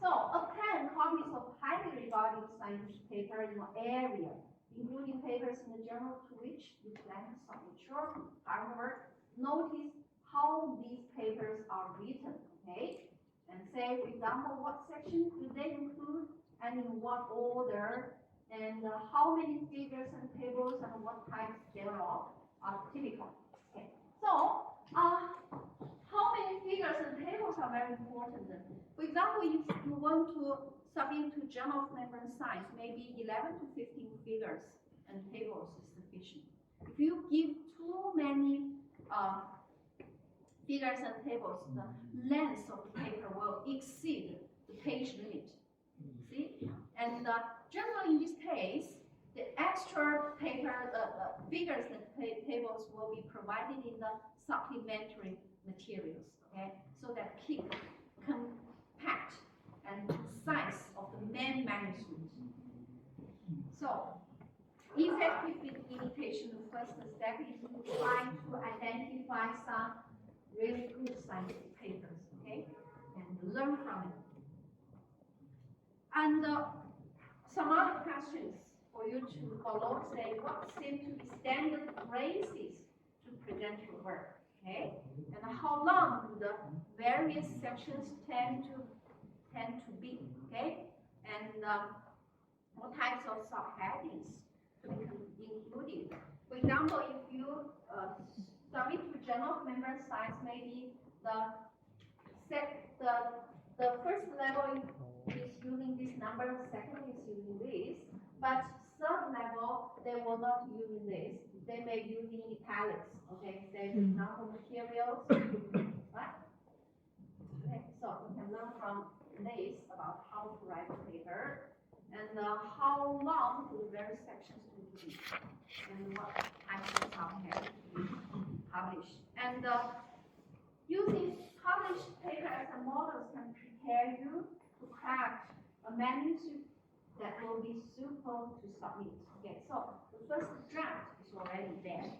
So obtain copies of highly regarded scientific paper in your area, including papers in the journal to which you plan to submit your artwork. Notice how these papers are written, okay? And say, for example, what section do they include and in what order, and how many figures and tables and what types thereof are typical. Okay. So, how many figures and tables are very important. For example, if you want to submit to Journal of Membrane Science, maybe 11 to 15 figures and tables is sufficient. If you give too many figures and tables, the length of the paper will exceed the page limit. See? And generally in this case, the extra paper, the figures and tables will be provided in the supplementary materials, okay? So that keep compact and concise of the main manuscript. So, effective imitation, the first step is trying to identify some really good scientific papers, okay? And learn from it. And some other questions for you to follow, say what seem to be standard phrases to present your work, okay? And how long do the various sections tend to be, okay? And what types of subheadings to be included. For example, if you submit to Journal of Membrane Science, maybe the first level is using this number, second is using this, but third level they will not be using this. They may use in italics. Okay, say for example materials, right? Okay, so you can learn from this about how to write a paper and how long do the various sections to be and what types of subhead to be published. And using published paper as a model can prepare you to craft a manuscript that will be suitable to submit. Okay, so the first draft is already there.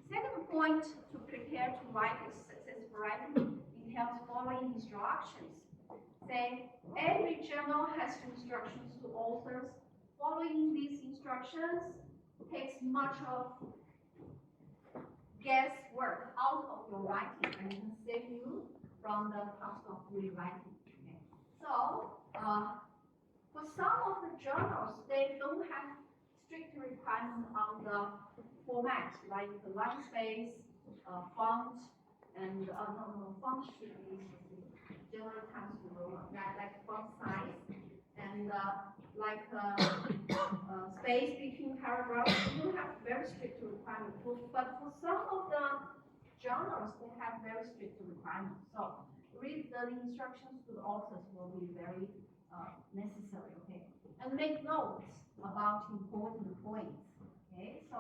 Second point to prepare to write a successful writing entails following instructions. Say every journal has instructions to authors. Following these instructions takes much of guesswork out of your writing and can save you from the cost of rewriting. Okay. So, for some of the journals, they don't have strict requirements on the format, like the line space, font, and font should be general comes to like font size, and space between paragraph, you have very strict requirements. But for some of the journals, they have very strict requirements. So read the instructions to the authors will be very necessary, okay? And make notes about important points, okay? So,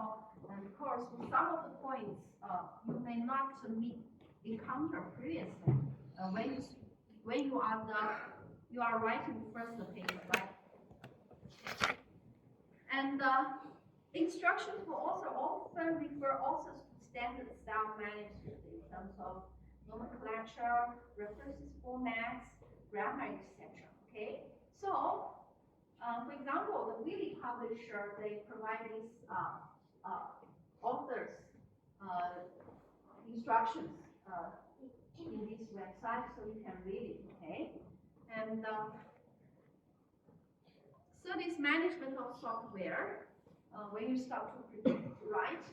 and of course, some of the points you may not encounter previously when you are writing first paper, right? And instructions will also often refer authors to standard style manuscript in terms of nomenclature, references formats, grammar, etc. Okay, so for example, the Wiley publisher, they provide these authors instructions in this website, so you can read it. Okay, and third is management of software. When you start to write,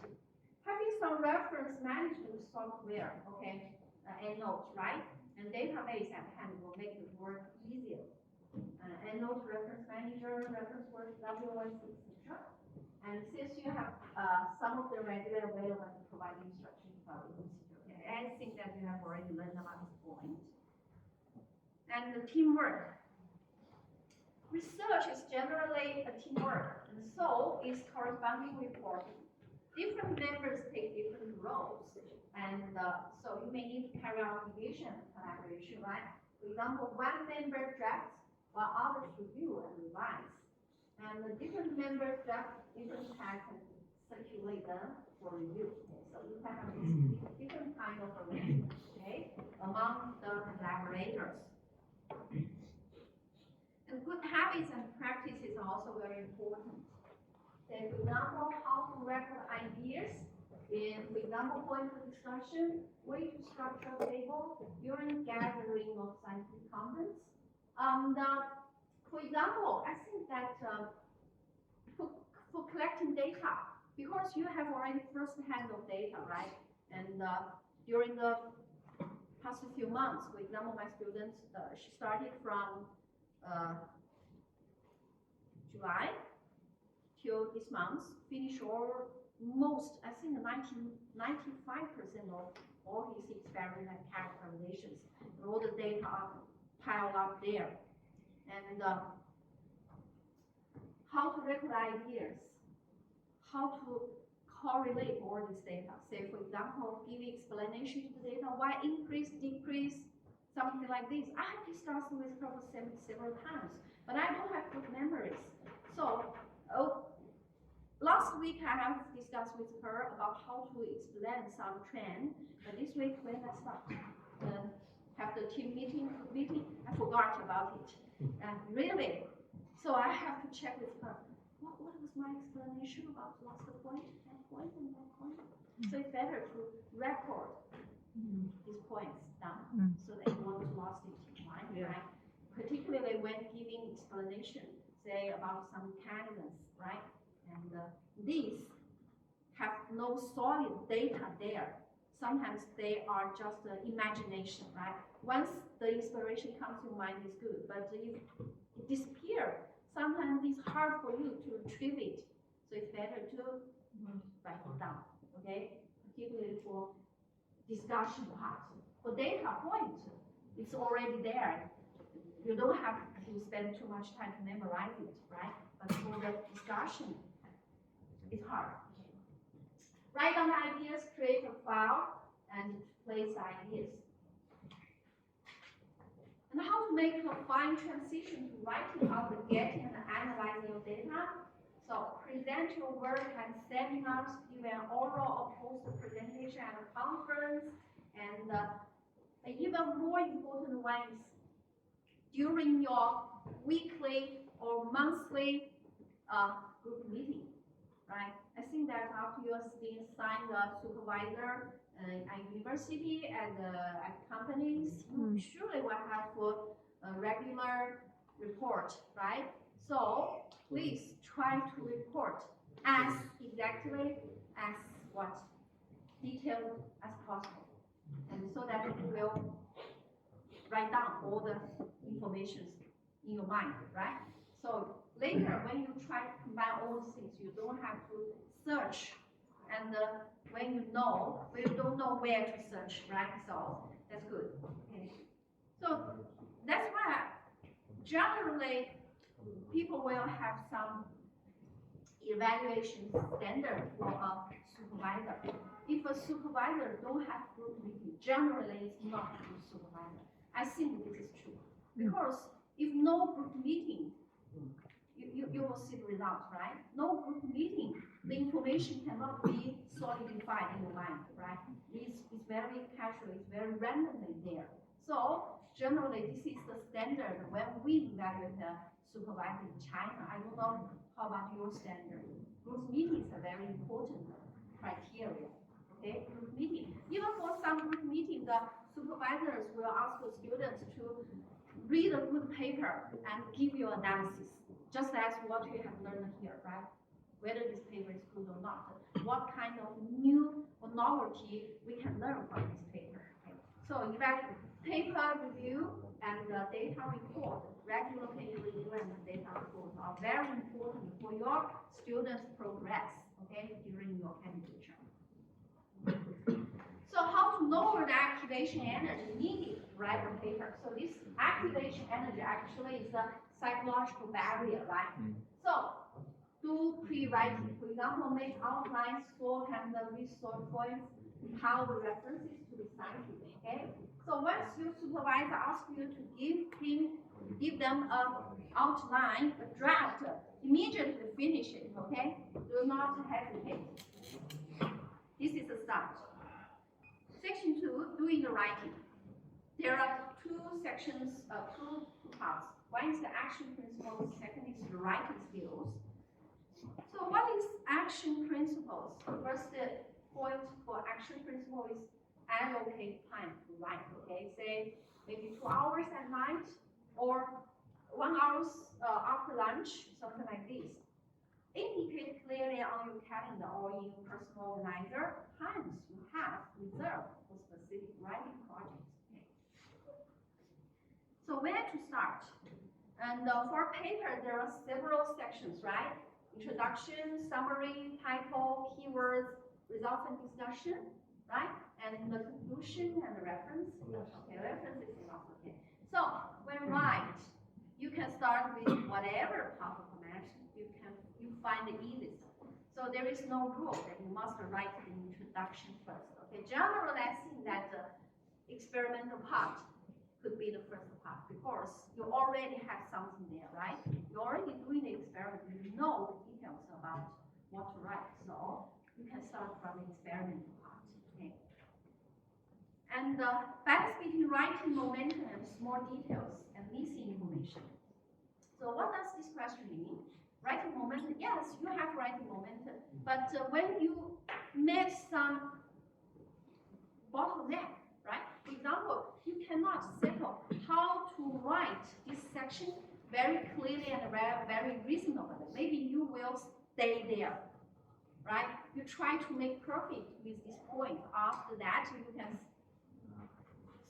having some reference management software, okay, EndNote, right? And database at hand will make the work easier. EndNote, reference manager, reference work, WS, etc. And since you have some of the regular available to provide instructions about the procedure, okay, I think that you have already learned about this point. And the teamwork. Research is generally a teamwork, and so is corresponding reporting. Different members take different roles, and so you may need to carry out division collaboration, right? For example, one member drafts while others review and revise. And the different members draft different texts and circulate them for review. Okay? So you can have this different kind of arrangement, okay, among the collaborators. And good habits and practices are also very important. Say, for example, how to record ideas in, for example, point of discussion, way to structure a table during gathering of scientific contents. For example, I think that for collecting data, because you have already first-hand of data, right? And during the past few months, for example, my student, she started from July till this month, finish almost, I think 95% of all his experiment and characterizations. And all the data are piled up there. And how to record ideas, how to correlate all this data. Say, for example, give explanation to the data, why increase, decrease, something like this. I have discussed with her several times, but I don't have good memories. So last week I have discussed with her about how to explain some trend, but this week when I start have the team meeting, I forgot about it. Really, so I have to check with her. What was my explanation about last point, that point, and that point? So it's better to record these points down so that you won't lost it, right? Yeah. Right? Particularly when giving explanation, say about some candidates, right? And these have no solid data there. Sometimes they are just imagination, right? Once the inspiration comes to your mind, is good, but if it disappears, sometimes it's hard for you to retrieve it. So it's better to write it down, okay? Particularly for discussion part. For data point, it's already there. You don't have to spend too much time to memorize it, right? But for the discussion, it's hard. Write down ideas, create a file, and place ideas. And how to make a fine transition to writing after getting and analyzing your data. So present your work at seminars, give an oral or poster presentation at a conference, and even more important one is during your weekly or monthly group meeting, right? I think that after you have been signed a supervisor at university and at companies, you surely will have a regular report, right? So please try to report as exactly as what detailed as possible, and so that you will write down all the information in your mind, right? So later, when you try to combine all these things, you don't have to search. And when you don't know where to search, right? So that's good. Okay. So that's why generally people will have some evaluation standard for a supervisor. If a supervisor don't have group meeting, generally it's not a good supervisor. I think this is true. Because if no group meeting, you will see the results, right? No group meeting, the information cannot be solidified in your mind, right? It's very casual, it's very randomly there. So generally this is the standard when we evaluate the supervisor in China. I don't know how about your standard. Group meetings are very important criteria. Okay, group meeting. Even for some group meeting, the supervisors will ask the students to read a good paper and give you analysis, just as what you have learned here, right? Whether this paper is good or not, what kind of new or novelty we can learn from this paper. Okay? So evaluate paper review and data report, regular paper review and data report are very important for your students' progress, okay, during your candidature. So how to lower the activation energy needed to write a paper? So this activation energy actually is a psychological barrier, right? So do pre-writing, for example, make outlines for and the resource points, how the references to be cited, okay? So once your supervisor asks you to give them an outline, a draft, immediately finish it, okay? Do not hesitate. This is the start. Section 2, doing the writing. There are two sections, two parts. One is the action principles, second is the writing skills. So what is action principles? First point for action principle is allocate time to write, okay? Say maybe 2 hours at night or 1 hour after lunch, something like this. Indicate clearly on your calendar or in your personal organizer times you have reserved for specific writing projects. Okay. So where to start? And for paper, there are several sections, right? Introduction, summary, title, keywords, results and discussion, right? And the conclusion and the reference. Okay, reference is enough. Okay. So when write, you can start with whatever part of the matter you find the easiest. So there is no rule that you must write the introduction first. Okay, generally I think that the experimental part could be the first part because you already have something there, right? You're already doing the experiment, you know the details about what to write. So you can start from the experimental part. Okay. And balance between writing momentum and small details and missing information. So what does this question mean? Writing momentum, yes, you have writing momentum, but when you make some bottleneck, right? For example, you cannot settle how to write this section very clearly and very reasonably. Maybe you will stay there, right? You try to make perfect with this point. After that, you can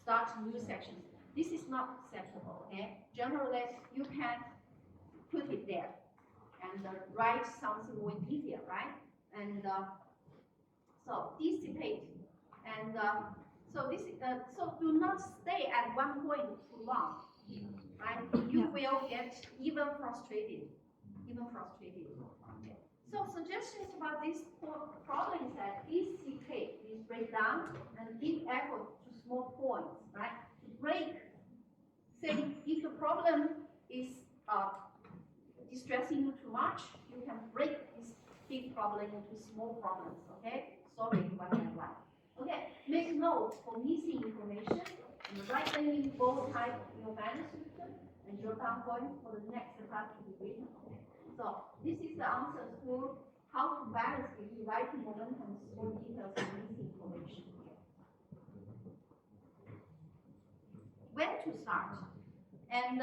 start new sections. This is not acceptable, okay? Generally, you can put it there and write something more easier, right? And so dissipate, and so do not stay at one point too long, right? You will get even frustrated. Okay. So suggestions about this problem is that dissipate is break down and give effort to small points, right? Break. Say if the problem is distressing you too much, you can break this big problem into small problems, okay? Solve it one by one. Okay, make notes for missing information and write them in bold type in your manuscript and jot down points for the next part to be written. So this is the answer to how to balance between writing momentum, small details, and missing information. When to start? And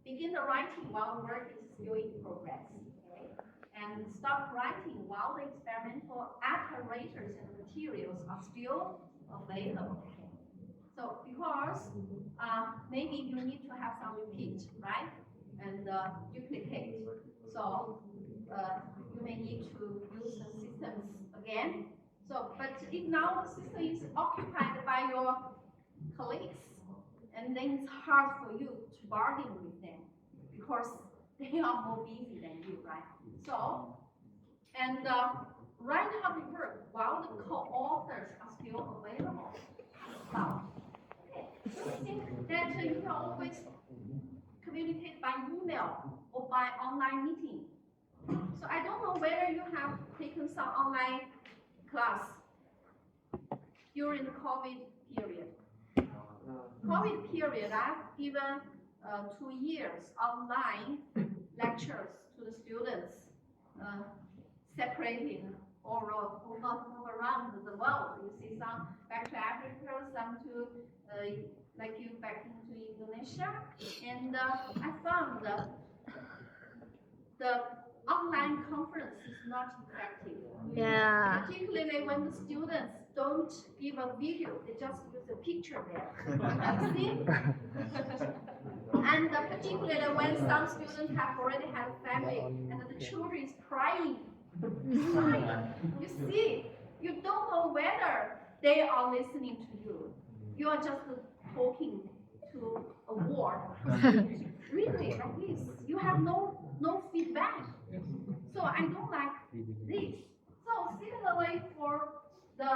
begin the writing while the work is still in progress, okay? And stop writing while the experimental apparatus and materials are still available. Okay? So because maybe you need to have some repeat, right? and duplicate. So you may need to use the systems again. So, but if now the system is occupied by your colleagues, and then it's hard for you to bargain with them because they are more busy than you, right? So, and write how it works while the co-authors are still available. Now, okay, first thing that you can always communicate by email or by online meeting. So I don't know whether you have taken some online class during the COVID period. COVID period, I've given 2 years online lectures to the students, separated all around the world. You see some back to Africa, some to like you back into Indonesia, and I found the online conference is not effective. Yeah. Particularly when the students don't give a video, they just use a picture there. See? And particularly when some students have already had a family and the children is crying. You see, you don't know whether they are listening to you. You are just talking to a wall. Really, like this. You have no feedback. So I don't like this. So similarly for the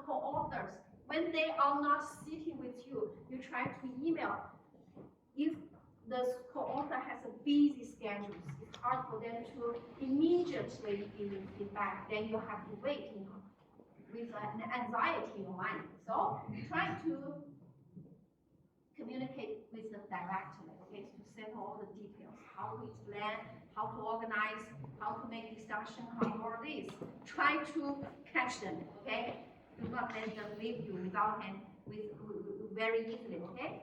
co-authors, when they are not sitting with you, you try to email. If the co-author has a busy schedule, it's hard for them to immediately give you feedback. Then you have to wait with an anxiety in your mind. So try to communicate with them directly, okay, to settle all the details, how to explain, how to organize, how to make discussion, how all this. Try to catch them, okay? Do not let them leave you without very easily, okay?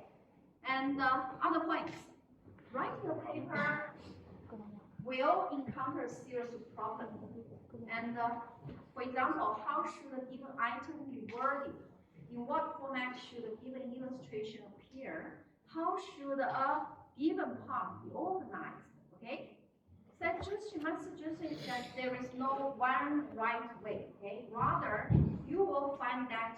And other points. Writing a paper will encounter serious problems. And for example, how should a given item be worded? In what format should a given illustration appear? How should a given part be organized? Okay? My suggestion is that there is no one right way. Okay? Rather, you will find that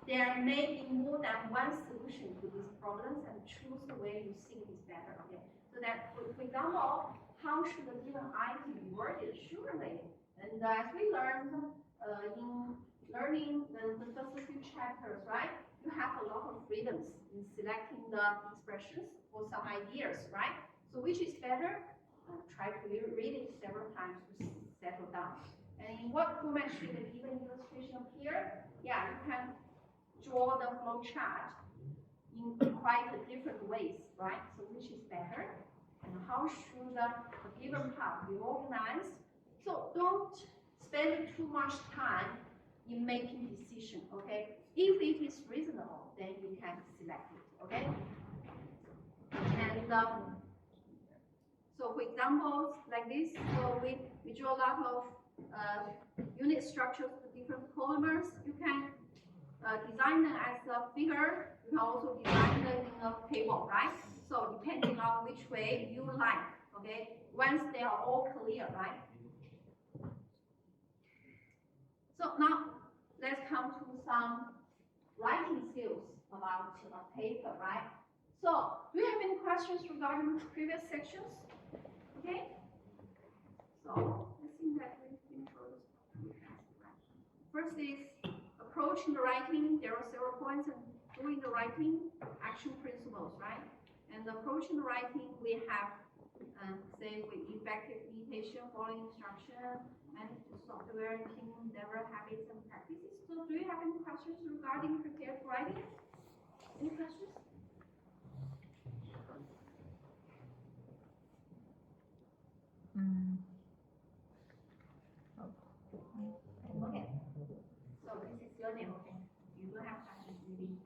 there may be more than one solution to these problems, and choose the way you think is better. Okay? So that, for example, how should a given item be worded? Surely, and as we learned in learning the first few chapters, right? You have a lot of freedoms in selecting the expressions for some ideas, right? So which is better? Try to read it several times to settle down. And in what format should a given illustration appear? Yeah, you can draw the flow chart in quite different ways, right? So which is better? And how should a given part be organized? So don't spend too much time in making decision, okay? If it is reasonable, then you can select it, okay? And so for examples like this, so we draw a lot of unit structures for different polymers. You can design them as a figure. You can also design them in a table, right? So depending on which way you like, okay? Once they are all clear, right? So now let's come to some writing skills about a paper, right? So do you have any questions regarding previous sections? Okay. So I think that we've been through this. First is approaching the writing. There are several points in doing the writing, action principles, right? And approaching the writing, we have say with effective imitation, following instruction, and software, team endeavor, habits, and practices. So do you have any questions regarding prepared writing? Any questions? Okay. So this is your name, okay? You don't have questions, maybe.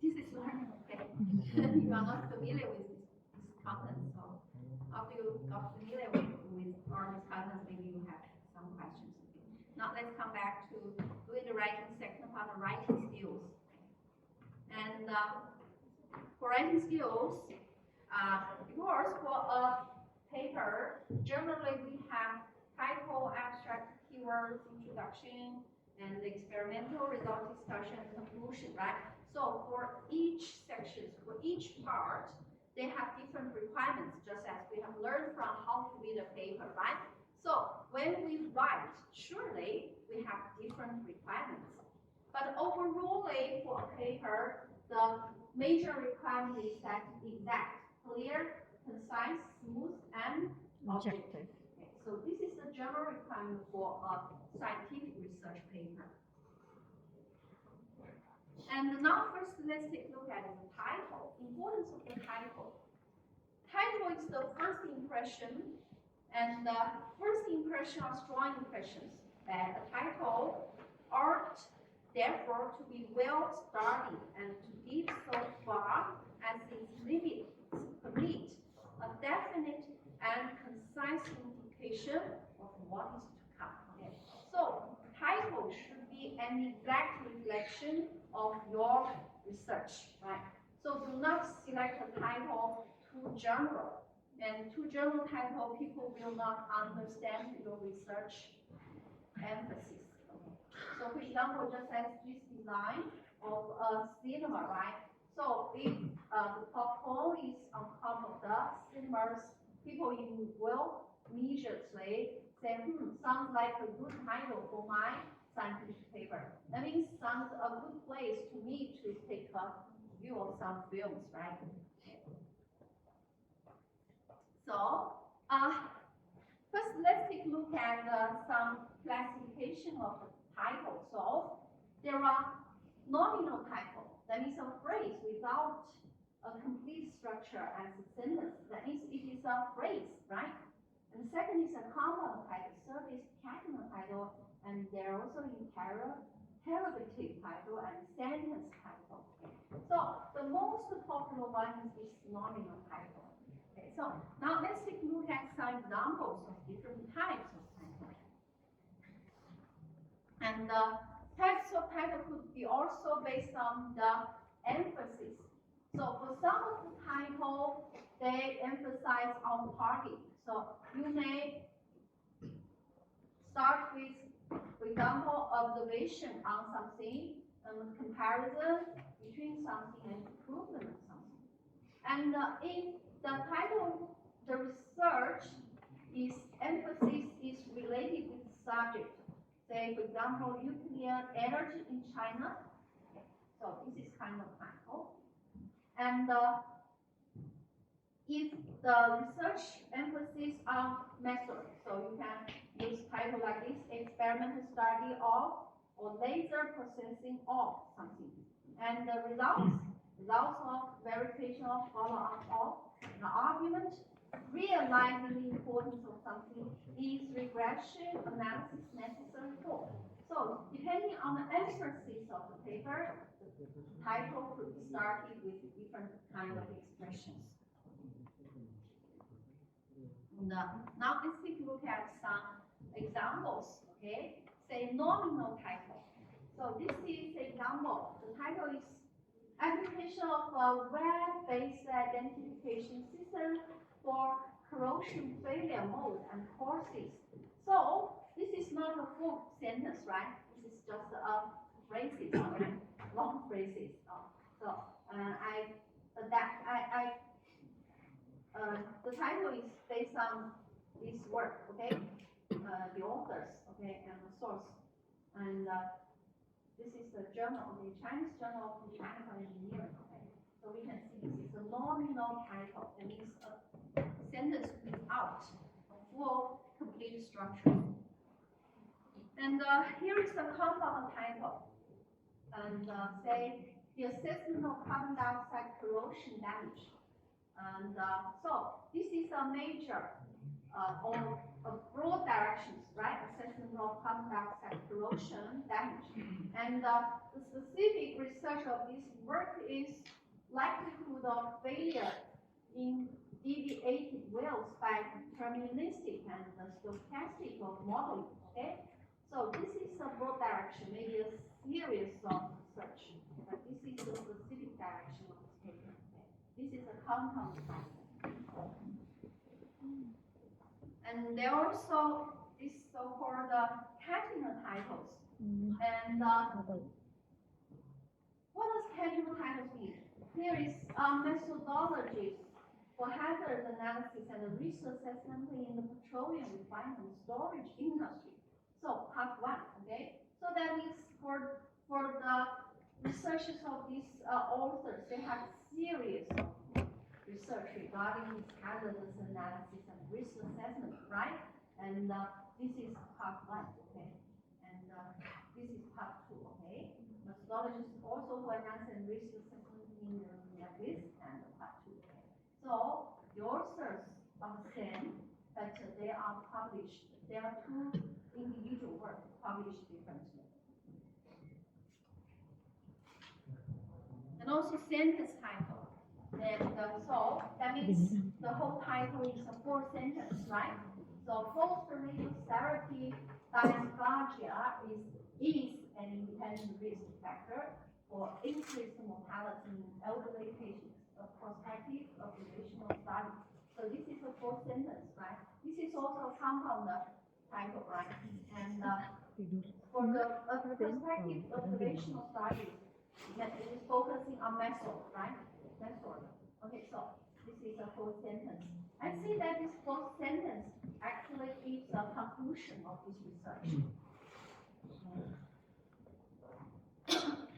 This is your name, okay? You are not familiar with this content, so after you got familiar with all these contents, maybe you have some questions. Okay? Now let's come back to doing the writing, second part, the writing skills. And for writing skills, because for a paper, generally we have title, abstract, keywords, introduction, and experimental result discussion and conclusion, right? So for each section, for each part, they have different requirements, just as we have learned from how to read a paper, right? So when we write, surely we have different requirements. But overall, for a paper, the major requirement is that exact, clear, concise, smooth, and objective. Okay, so this is the general requirement for a scientific research paper. And now first let's take a look at the title, importance of the title. Title is the first impression, and the first impression are strong impressions that a title ought therefore to be well studied and to give so far as its limits permit a definite and concise indication of what is to come. Okay. So title should be an exact reflection of your research, right? So do not select a title too general. And too general title, people will not understand your research emphasis. Okay. So for example, just as this design of a cinema, right? So if the popcorn is on top of the cinemas, people will immediately say, sounds like a good title for my scientific paper. That means sounds a good place to me to take a view of some films, right? So, first let's take a look at some classification of the title. So, there are nominal title. That means a phrase without a complete structure as a sentence. That means it is a phrase, right? And the second is a compound title. Third is category title, and there are also interrogative title and sentence title. Okay. So the most popular one is this nominal title. Okay. So now let's take a look at some examples of different types of title. And types of title could be also based on the emphasis. So for some of the title, they emphasize on target. So you may start with, for example, observation on something and comparison between something and improvement of something. And if the title, the research is emphasis is related with the subject, say for example, nuclear energy in China. So this is kind of title. And if the research emphasis on method, so you can use title like this, experimental study of or laser processing of something. And the results of verification of follow-up of the argument, realizing the importance of something is regression analysis necessary for. So depending on the emphasis of the paper, the title could be started with different kind of expressions. And, now let's take a look at some examples, okay? Say nominal title. So this is an example. The title is application of a web-based identification system for corrosion failure mode and courses. So this is not a full sentence, right? This is just a phrases, right? Long phrases. The title is based on this work, okay? The authors, okay, and the source. And this is the journal, the Chinese Journal of Mechanical Engineering, okay? So we can see this is a nominal title. That means a sentence without a full, complete structure. And here is the compound title. And say, the assessment of carbon dioxide corrosion damage. And so this is a major or a broad directions, right? Assessment of carbon dioxide corrosion damage. And the specific research of this work is likelihood of failure in deviated wells by deterministic and stochastic of modeling. Okay, so this is a broad direction, maybe a series of research, but this is the specific direction of this paper. Okay? This is a compound title. And there are also this so-called category titles. And what does category titles mean? Here is methodologies for hazard analysis and risk assessment in the petroleum refining storage industry. So part 1, okay? So that means for the researchers of these authors, they have series of research regarding this hazardous analysis and risk assessment, right? And this is part 1, okay? And this is part 2, okay? Methodologies also for analysis and risk assessment in like this and part 2, okay? So the authors are the same, but they are published. They are 2 individual works published differently. And also sentence title. And so that means the whole title is a 4 sentence, right? So post-radial therapy dysplasia is an independent risk factor for increased mortality in elderly patients. A prospective observational study. So this is a 4 sentence, right? This is also a compound title, right? And for the prospective observational study, that is focusing on method, right? Method. Okay, so this is a 4 sentence. I see that this 4 sentence actually gives a conclusion of this research.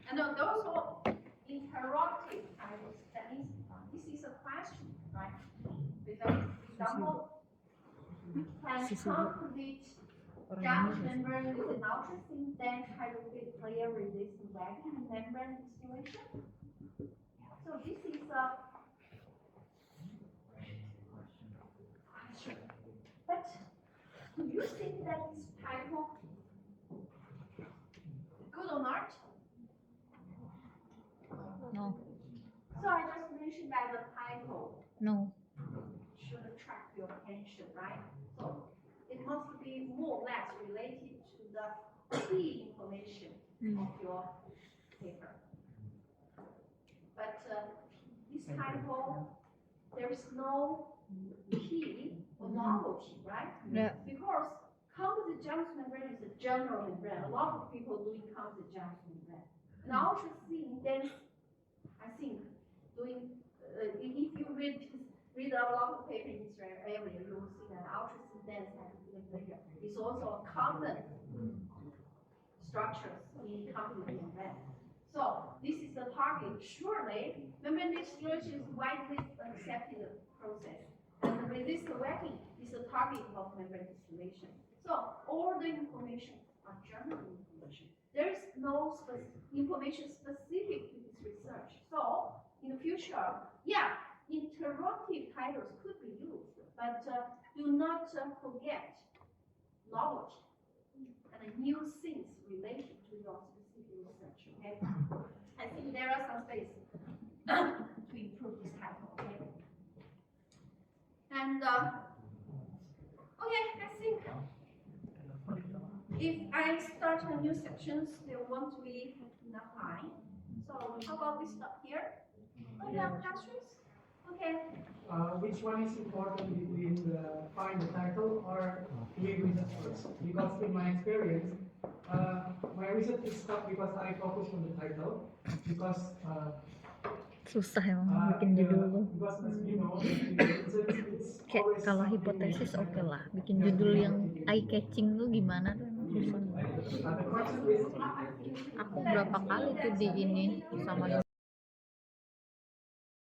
And those are interrogative titles. That means this is a question, right? With an example, can complete gas membrane with an ultra-thin dense hydrophilic layer resistant vacuum membrane distillation? So this is a question. But do you think that this title good or not? No. So I just mentioned that the title No. should attract your attention, right? So it must be more or less related to the key information of your paper. But this title, there is no key or novelty, right? Yeah. Because composite junction membrane is a general membrane. A lot of people doing composite junction membrane. And ultra-thin dense, I think, doing if you read a lot of paper in this area, you will see that ultra-thin dense hydrophilic layer is also a common structure in composite membrane. So this is the target. Surely, membrane distillation is widely accepted process, and the resistant vacuum is the target of membrane distillation. So all the information are general information. There is no information specific to this research. So in the future, yeah, interrogative titles could be used, but do not forget knowledge and new things related to your specific research. Okay, I think there are some space to improve this title. Okay, and okay, I think if I start a new section, there won't be enough time. So how about we stop here? Oh, you have questions? Okay. Which one is important between find the title or doing research first? Because in my experience, my research is stuck because I focus on the title. Because Susah emang bikin judul tuh. because as you know, it's Kayak always kalau something hipotesis new. oke lah, bikin judul yang eye catching tuh gimana tuh emang susah. The question is, Aku berapa kali tuh di ini sama